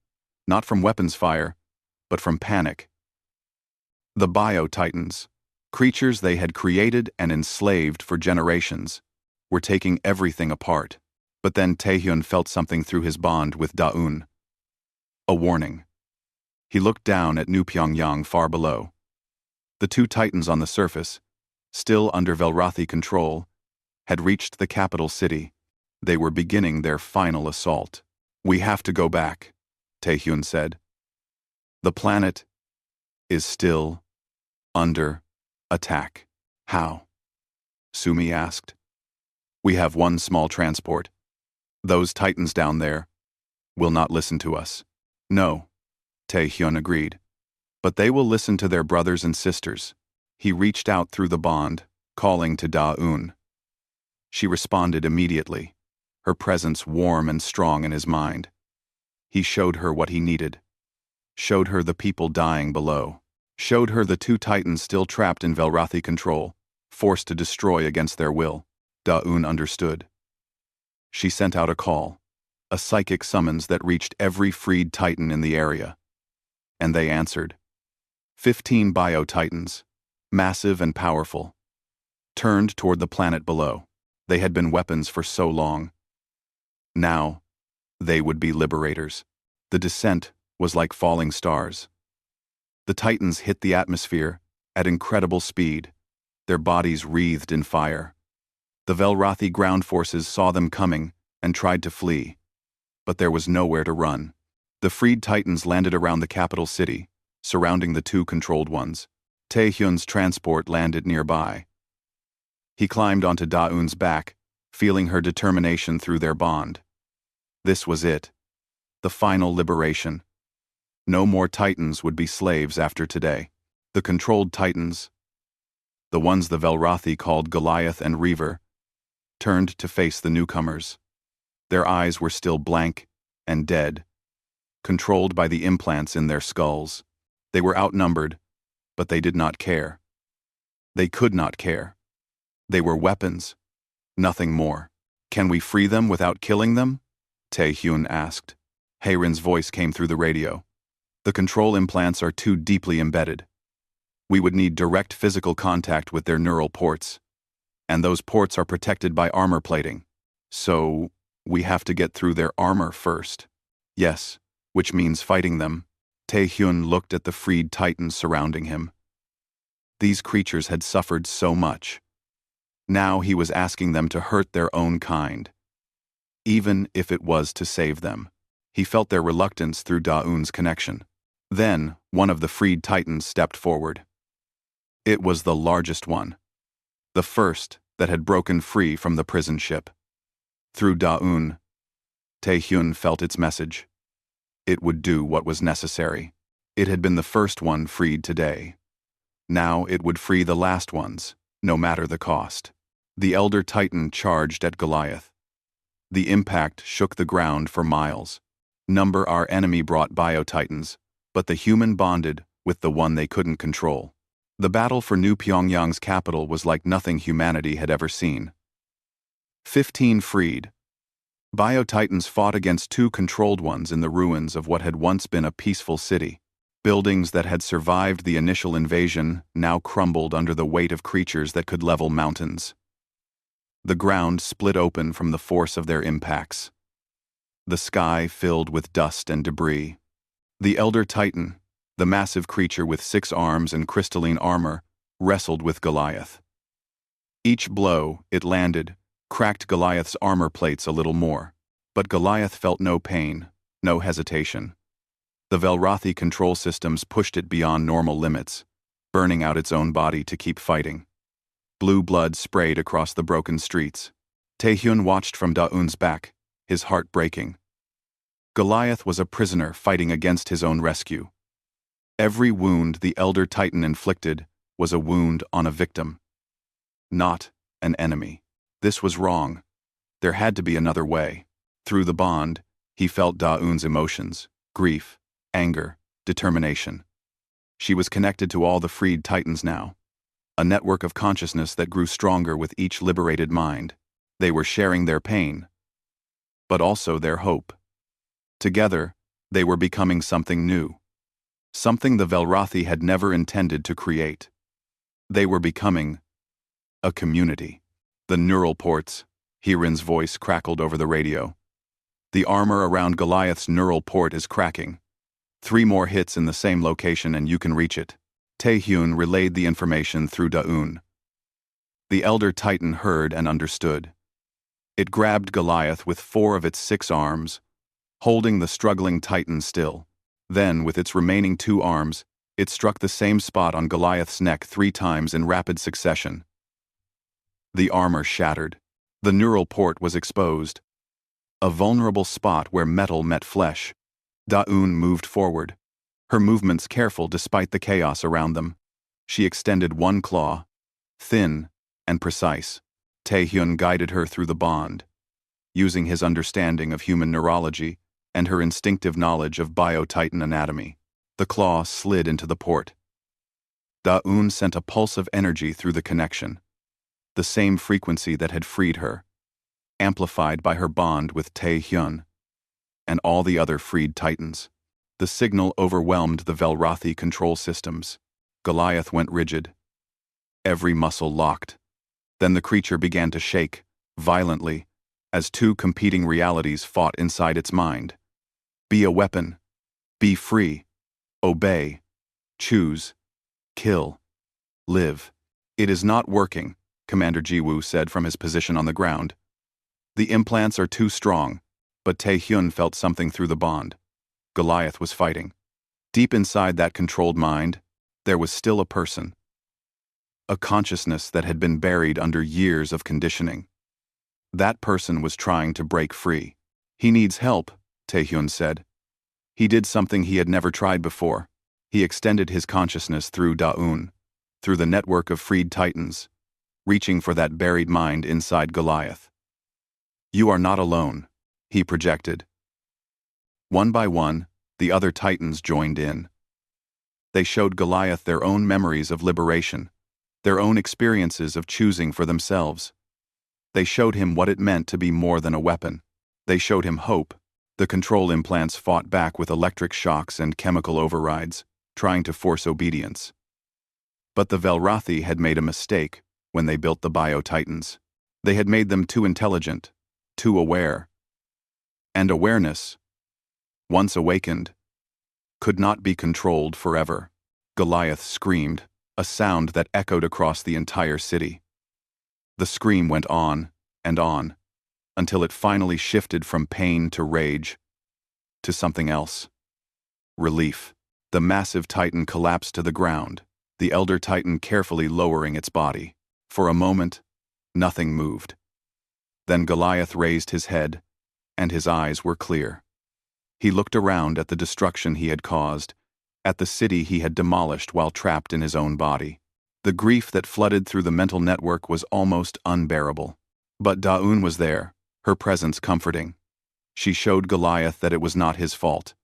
not from weapons fire, but from panic. The bio-titans, creatures they had created and enslaved for generations, were taking everything apart. But then Tae-hyun felt something through his bond with Daun. A warning. He looked down at New Pyongyang far below. The 2 titans on the surface, still under Velrothi control, had reached the capital city. They were beginning their final assault. "We have to go back," Tae-hyun said. "The planet is still under attack." "How?" Su-mi asked. "We have one small transport. Those titans down there will not listen to us." "No," Tae-hyun agreed. "But they will listen to their brothers and sisters." He reached out through the bond, calling to Daun. She responded immediately, her presence warm and strong in his mind. He showed her what he needed. Showed her the people dying below. Showed her the 2 titans still trapped in Velrothi control, forced to destroy against their will. Daun understood. She sent out a call, a psychic summons that reached every freed titan in the area. And they answered. 15 bio-titans, massive and powerful, turned toward the planet below. They had been weapons for so long. Now, they would be liberators. The descent was like falling stars. The titans hit the atmosphere at incredible speed, their bodies wreathed in fire. The Velrathi ground forces saw them coming and tried to flee, but there was nowhere to run. The freed Titans landed around the capital city, surrounding the two controlled ones. Taehyun's transport landed nearby. He climbed onto Daeun's back, feeling her determination through their bond. This was it. The final liberation. No more Titans would be slaves after today. The controlled Titans, the ones the Velrathi called Goliath and Reaver, turned to face the newcomers. Their eyes were still blank and dead, controlled by the implants in their skulls. They were outnumbered, but they did not care. They could not care. They were weapons, nothing more. Can we free them without killing them? Taehyun asked. Haeren's voice came through the radio. The control implants are too deeply embedded. We would need direct physical contact with their neural ports, and those ports are protected by armor plating. So, we have to get through their armor first. Yes, which means fighting them. Taehyun looked at the freed Titans surrounding him. These creatures had suffered so much. Now he was asking them to hurt their own kind, even if it was to save them. He felt their reluctance through Daeun's connection. Then, one of the freed Titans stepped forward. It was the largest one, the first that had broken free from the prison ship. Through Daeun, Taehyun felt its message. It would do what was necessary. It had been the first one freed today. Now it would free the last ones, no matter the cost. The Elder Titan charged at Goliath. The impact shook the ground for miles. Our enemy brought Bio-Titans, but the human bonded with the one they couldn't control. The battle for New Pyongyang's capital was like nothing humanity had ever seen. 15 freed. Bio-Titans fought against two controlled ones in the ruins of what had once been a peaceful city. Buildings that had survived the initial invasion now crumbled under the weight of creatures that could level mountains. The ground split open from the force of their impacts. The sky filled with dust and debris. The Elder Titan, the massive creature with 6 arms and crystalline armor, wrestled with Goliath. Each blow it landed cracked Goliath's armor plates a little more, but Goliath felt no pain, no hesitation. The Velrathi control systems pushed it beyond normal limits, burning out its own body to keep fighting. Blue blood sprayed across the broken streets. Taehyun watched from Daeun's back, his heart breaking. Goliath was a prisoner fighting against his own rescue. Every wound the Elder Titan inflicted was a wound on a victim, not an enemy. This was wrong. There had to be another way. Through the bond, he felt Daeun's emotions, grief, anger, determination. She was connected to all the freed Titans now, a network of consciousness that grew stronger with each liberated mind. They were sharing their pain, but also their hope. Together, they were becoming something new, something the Velrathi had never intended to create. They were becoming a community. The neural ports, Haeren's voice crackled over the radio. The armor around Goliath's neural port is cracking. 3 more hits in the same location and you can reach it. Taehyun relayed the information through Daeun. The Elder Titan heard and understood. It grabbed Goliath with 4 of its 6 arms, holding the struggling Titan still. Then, with its remaining 2 arms, it struck the same spot on Goliath's neck 3 times in rapid succession. The armor shattered. The neural port was exposed. A vulnerable spot where metal met flesh. Daeun moved forward, her movements careful despite the chaos around them. She extended one claw, thin and precise. Taehyun guided her through the bond, using his understanding of human neurology and her instinctive knowledge of Bio-Titan anatomy. The claw slid into the port. Daeun sent a pulse of energy through the connection, the same frequency that had freed her, amplified by her bond with Taehyun and all the other freed Titans. The signal overwhelmed the Velrathi control systems. Goliath went rigid, every muscle locked. Then the creature began to shake, violently, as 2 competing realities fought inside its mind. Be a weapon. Be free. Obey. Choose. Kill. Live. It is not working, Commander Jiwoo said from his position on the ground. The implants are too strong, but Tae-hyun felt something through the bond. Goliath was fighting. Deep inside that controlled mind, there was still a person. A consciousness that had been buried under years of conditioning. That person was trying to break free. He needs help, Tae-hyun said. He did something he had never tried before. He extended his consciousness through Da-un, through the network of freed titans, reaching for that buried mind inside Goliath. You are not alone, he projected. One by one, the other titans joined in. They showed Goliath their own memories of liberation, their own experiences of choosing for themselves. They showed him what it meant to be more than a weapon. They showed him hope. The control implants fought back with electric shocks and chemical overrides, trying to force obedience. But the Velrathi had made a mistake when they built the Bio-Titans. They had made them too intelligent, too aware. And awareness, once awakened, could not be controlled forever. Goliath screamed, a sound that echoed across the entire city. The scream went on, until it finally shifted from pain to rage, to something else. Relief. The massive titan collapsed to the ground, the elder titan carefully lowering its body. For a moment, nothing moved. Then Goliath raised his head, and his eyes were clear. He looked around at the destruction he had caused, at the city he had demolished while trapped in his own body. The grief that flooded through the mental network was almost unbearable. But Da-un was there, her presence comforting. She showed Goliath that it was not his fault.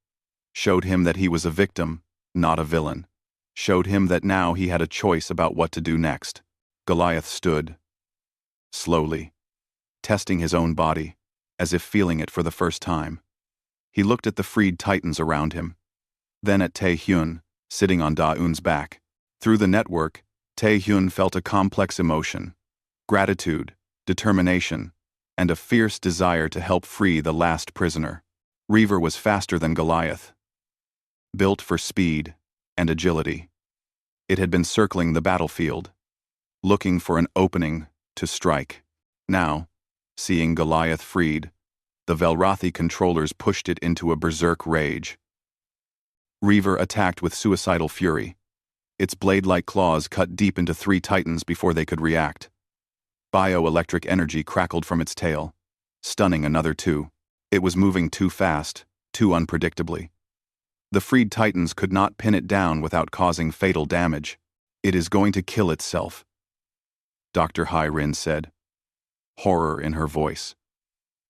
Showed him that he was a victim, not a villain. Showed him that now he had a choice about what to do next. Goliath stood, slowly, testing his own body, as if feeling it for the first time. He looked at the freed titans around him, then at Tae-hyun, sitting on Da-un's back. Through the network, Tae-hyun felt a complex emotion: gratitude, determination, and a fierce desire to help free the last prisoner. Reaver was faster than Goliath, built for speed and agility. It had been circling the battlefield, looking for an opening to strike. Now, seeing Goliath freed, the Velrathi controllers pushed it into a berserk rage. Reaver attacked with suicidal fury. Its blade-like claws cut deep into 3 titans before they could react. Bioelectric energy crackled from its tail, stunning another 2. It was moving too fast, too unpredictably. The freed titans could not pin it down without causing fatal damage. It is going to kill itself, Dr. Hai-Rin said, horror in her voice.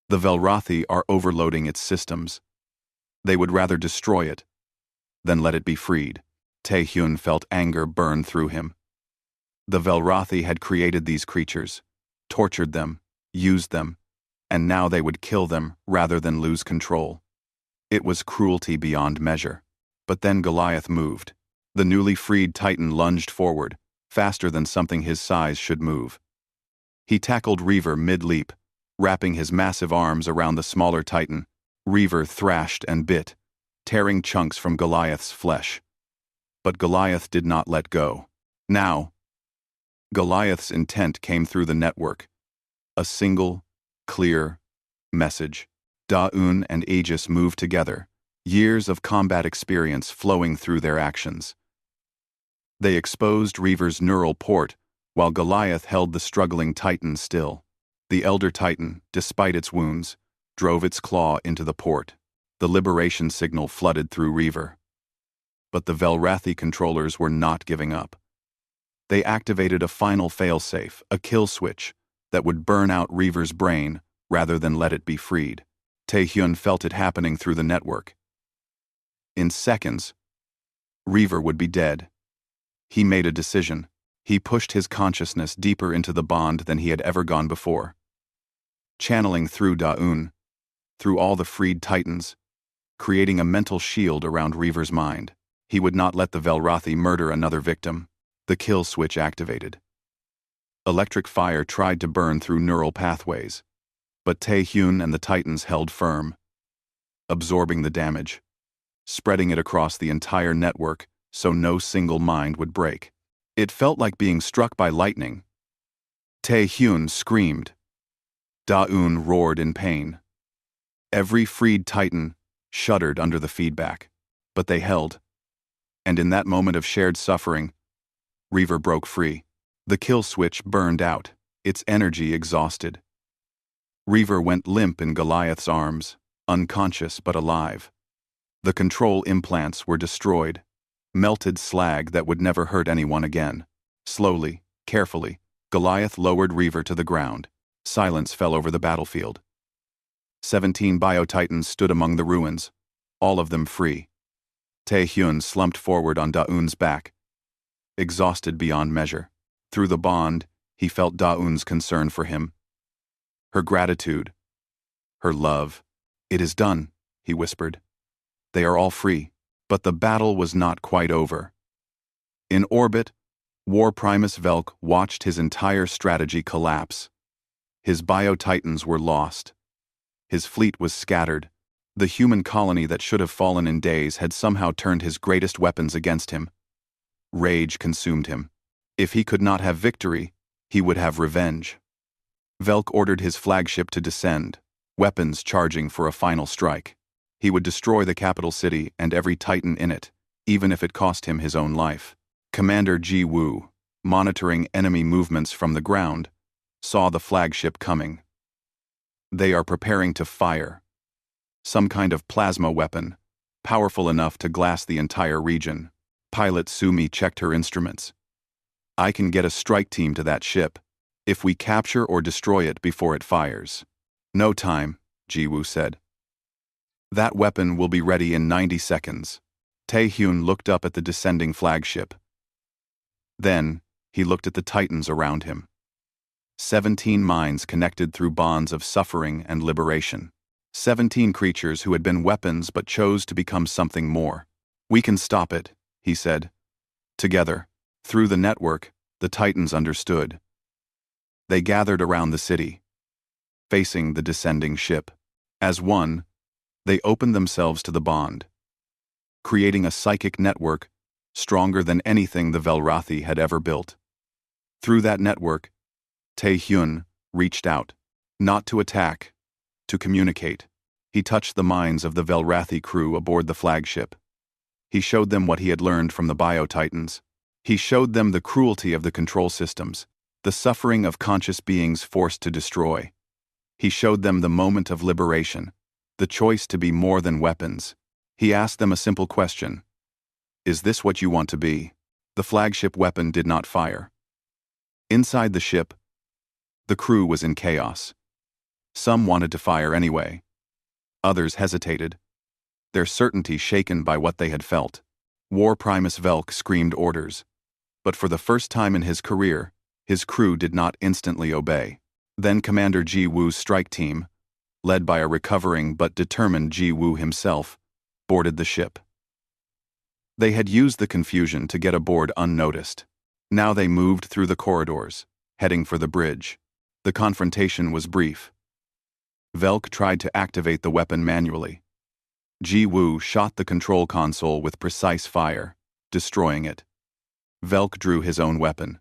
The Velrathi are overloading its systems. They would rather destroy it than let it be freed. Tae-hyun felt anger burn through him. The Velrathi had created these creatures, tortured them, used them, and now they would kill them rather than lose control. It was cruelty beyond measure. But then Goliath moved. The newly freed titan lunged forward, faster than something his size should move. He tackled Reaver mid-leap, wrapping his massive arms around the smaller titan. Reaver thrashed and bit, tearing chunks from Goliath's flesh. But Goliath did not let go. Now, Goliath's intent came through the network. A single, clear message. Da-un and Aegis moved together, years of combat experience flowing through their actions. They exposed Reaver's neural port, while Goliath held the struggling titan still. The elder titan, despite its wounds, drove its claw into the port. The liberation signal flooded through Reaver. But the Velrathi controllers were not giving up. They activated a final failsafe, a kill switch, that would burn out Reaver's brain rather than let it be freed. Tae-hyun felt it happening through the network. In seconds, Reaver would be dead. He made a decision. He pushed his consciousness deeper into the bond than he had ever gone before. Channeling through Da-un, through all the freed titans, creating a mental shield around Reaver's mind. He would not let the Velrathi murder another victim. The kill switch activated. Electric fire tried to burn through neural pathways, but Tae-hyun and the titans held firm, absorbing the damage, spreading it across the entire network so no single mind would break. It felt like being struck by lightning. Tae-hyun screamed. Da-eun roared in pain. Every freed Titan shuddered under the feedback, but they held. And in that moment of shared suffering, Reaver broke free. The kill switch burned out, its energy exhausted. Reaver went limp in Goliath's arms, unconscious but alive. The control implants were destroyed, melted slag that would never hurt anyone again. Slowly, carefully, Goliath lowered Reaver to the ground. Silence fell over the battlefield. 17 Biotitans stood among the ruins, all of them free. Tae-hyun slumped forward on Da-eun's back, exhausted beyond measure. Through the bond, he felt Da-eun's concern for him. Her gratitude, her love. "It is done," he whispered. "They are all free." But the battle was not quite over. In orbit, War Primus Velk watched his entire strategy collapse. His Biotitans were lost. His fleet was scattered. The human colony that should have fallen in days had somehow turned his greatest weapons against him. Rage consumed him. If he could not have victory, he would have revenge. Velk ordered his flagship to descend, weapons charging for a final strike. He would destroy the capital city and every Titan in it, even if it cost him his own life. Commander Ji-woo, monitoring enemy movements from the ground, saw the flagship coming. They are preparing to fire. Some kind of plasma weapon, powerful enough to glass the entire region. Pilot Sumi checked her instruments. "I can get a strike team to that ship, if we capture or destroy it before it fires." "No time," Ji-woo said. "That weapon will be ready in 90 seconds. Tae-hyun looked up at the descending flagship. Then, he looked at the Titans around him. 17 minds connected through bonds of suffering and liberation. 17 creatures who had been weapons but chose to become something more. "We can stop it," he said. Together, through the network, the Titans understood. They gathered around the city, facing the descending ship. As one, they opened themselves to the bond, creating a psychic network stronger than anything the Velrathi had ever built. Through that network, Tae-hyun reached out, not to attack, to communicate. He touched the minds of the Velrathi crew aboard the flagship. He showed them what he had learned from the Biotitans. He showed them the cruelty of the control systems, the suffering of conscious beings forced to destroy. He showed them the moment of liberation, the choice to be more than weapons. He asked them a simple question. "Is this what you want to be?" The flagship weapon did not fire. Inside the ship, the crew was in chaos. Some wanted to fire anyway. Others hesitated, their certainty shaken by what they had felt. War Primus Velk screamed orders. But for the first time in his career, his crew did not instantly obey. Then Commander Ji-woo's strike team, led by a recovering but determined Ji-woo himself, boarded the ship. They had used the confusion to get aboard unnoticed. Now they moved through the corridors, heading for the bridge. The confrontation was brief. Velk tried to activate the weapon manually. Ji-woo shot the control console with precise fire, destroying it. Velk drew his own weapon.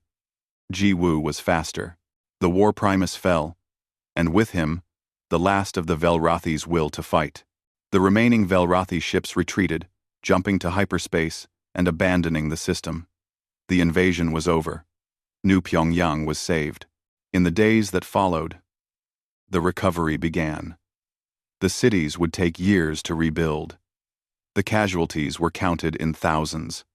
Ji-woo was faster. The War Primus fell, and with him, the last of the Velrathi's will to fight. The remaining Velrathi ships retreated, jumping to hyperspace and abandoning the system. The invasion was over. New Pyongyang was saved. In the days that followed, the recovery began. The cities would take years to rebuild. The casualties were counted in thousands.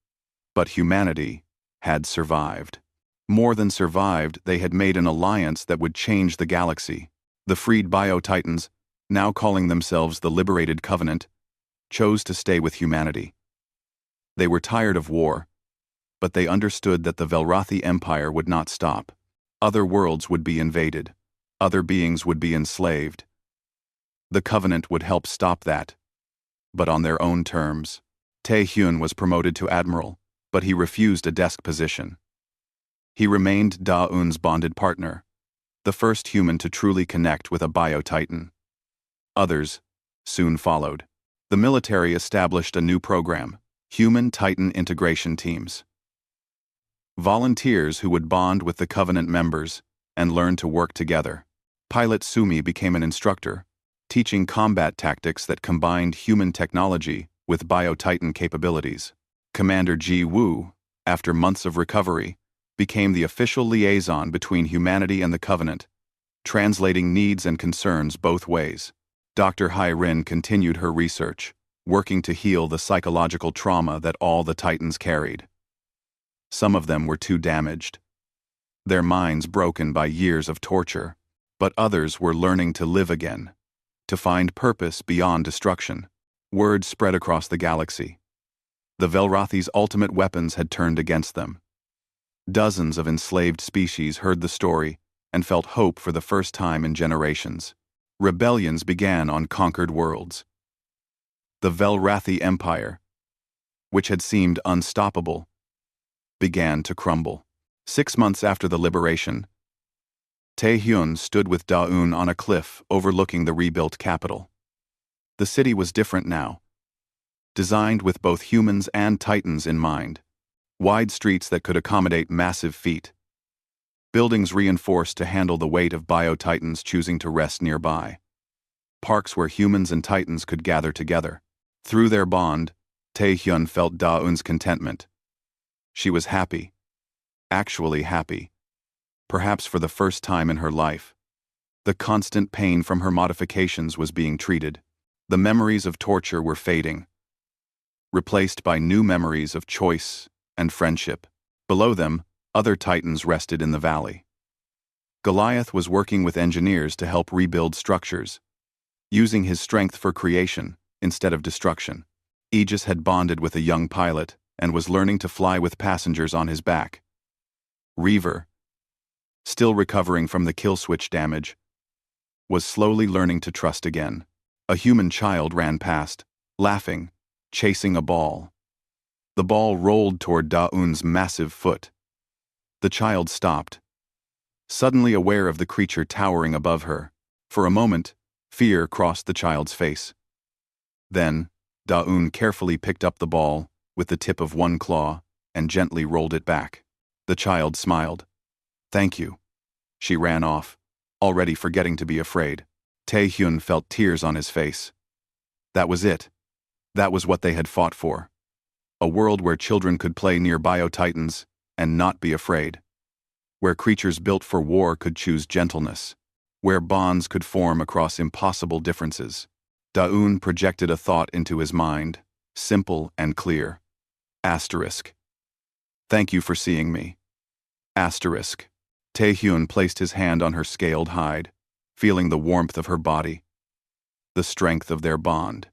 But humanity had survived. More than survived, they had made an alliance that would change the galaxy. The freed Biotitans, now calling themselves the Liberated Covenant, chose to stay with humanity. They were tired of war, but they understood that the Velrathi Empire would not stop. Other worlds would be invaded. Other beings would be enslaved. The Covenant would help stop that, but on their own terms. Tae-hyun was promoted to admiral, but he refused a desk position. He remained Da-eun's bonded partner, the first human to truly connect with a Biotitan. Others soon followed. The military established a new program, Human Titan Integration Teams. Volunteers who would bond with the Covenant members, and learned to work together. Pilot Sumi became an instructor, teaching combat tactics that combined human technology with bio-titan capabilities. Commander Ji Woo, after months of recovery, became the official liaison between humanity and the Covenant, translating needs and concerns both ways. Dr. Hai Rin continued her research, working to heal the psychological trauma that all the Titans carried. Some of them were too damaged, their minds broken by years of torture, but others were learning to live again, to find purpose beyond destruction. Word spread across the galaxy. The Velrothi's ultimate weapons had turned against them. Dozens of enslaved species heard the story and felt hope for the first time in generations. Rebellions began on conquered worlds. The Velrathi Empire, which had seemed unstoppable, began to crumble. 6 months after the liberation, Taehyun stood with Daeun on a cliff overlooking the rebuilt capital. The city was different now, designed with both humans and Titans in mind. Wide streets that could accommodate massive feet. Buildings reinforced to handle the weight of bio-Titans choosing to rest nearby. Parks where humans and Titans could gather together. Through their bond, Taehyun felt Daeun's contentment. She was happy. Actually happy. Perhaps for the first time in her life. The constant pain from her modifications was being treated. The memories of torture were fading, replaced by new memories of choice and friendship. Below them, other Titans rested in the valley. Goliath was working with engineers to help rebuild structures, using his strength for creation instead of destruction. Aegis had bonded with a young pilot and was learning to fly with passengers on his back. Reaver, still recovering from the kill switch damage, was slowly learning to trust again. A human child ran past, laughing, chasing a ball. The ball rolled toward Daeun's massive foot. The child stopped, suddenly aware of the creature towering above her. For a moment, fear crossed the child's face. Then, Daeun carefully picked up the ball with the tip of one claw and gently rolled it back. The child smiled. "Thank you." She ran off, already forgetting to be afraid. Taehyun felt tears on his face. That was it. That was what they had fought for. A world where children could play near bio-Titans and not be afraid. Where creatures built for war could choose gentleness. Where bonds could form across impossible differences. Daeun projected a thought into his mind, simple and clear. Asterisk. Thank you for seeing me. Asterisk. Taehyun placed his hand on her scaled hide, feeling the warmth of her body. The strength of their bond.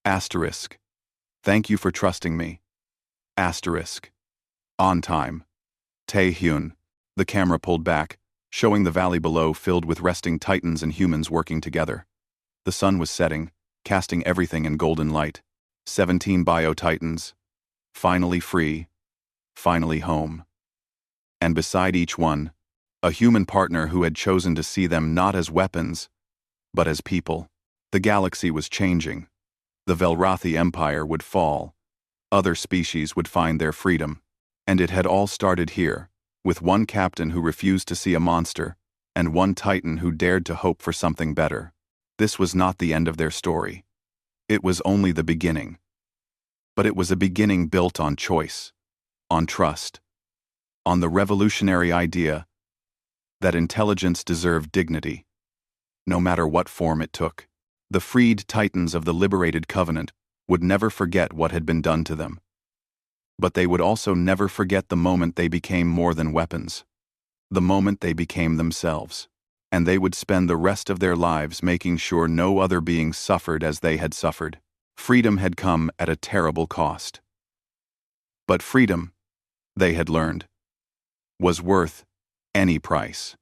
Asterisk. Thank you for trusting me. Asterisk. On time. Taehyun. The camera pulled back, showing the valley below filled with resting Titans and humans working together. The sun was setting, casting everything in golden light. 17 bio-Titans. Finally free. Finally home. And beside each one, a human partner who had chosen to see them not as weapons, but as people. The galaxy was changing. The Velrathi Empire would fall. Other species would find their freedom. And it had all started here, with one captain who refused to see a monster, and one Titan who dared to hope for something better. This was not the end of their story. It was only the beginning. But it was a beginning built on choice, on trust, on the revolutionary idea that intelligence deserved dignity, no matter what form it took. The freed Titans of the liberated Covenant would never forget what had been done to them. But they would also never forget the moment they became more than weapons. The moment they became themselves. And they would spend the rest of their lives making sure no other beings suffered as they had suffered. Freedom had come at a terrible cost. But freedom, they had learned, was worth any price.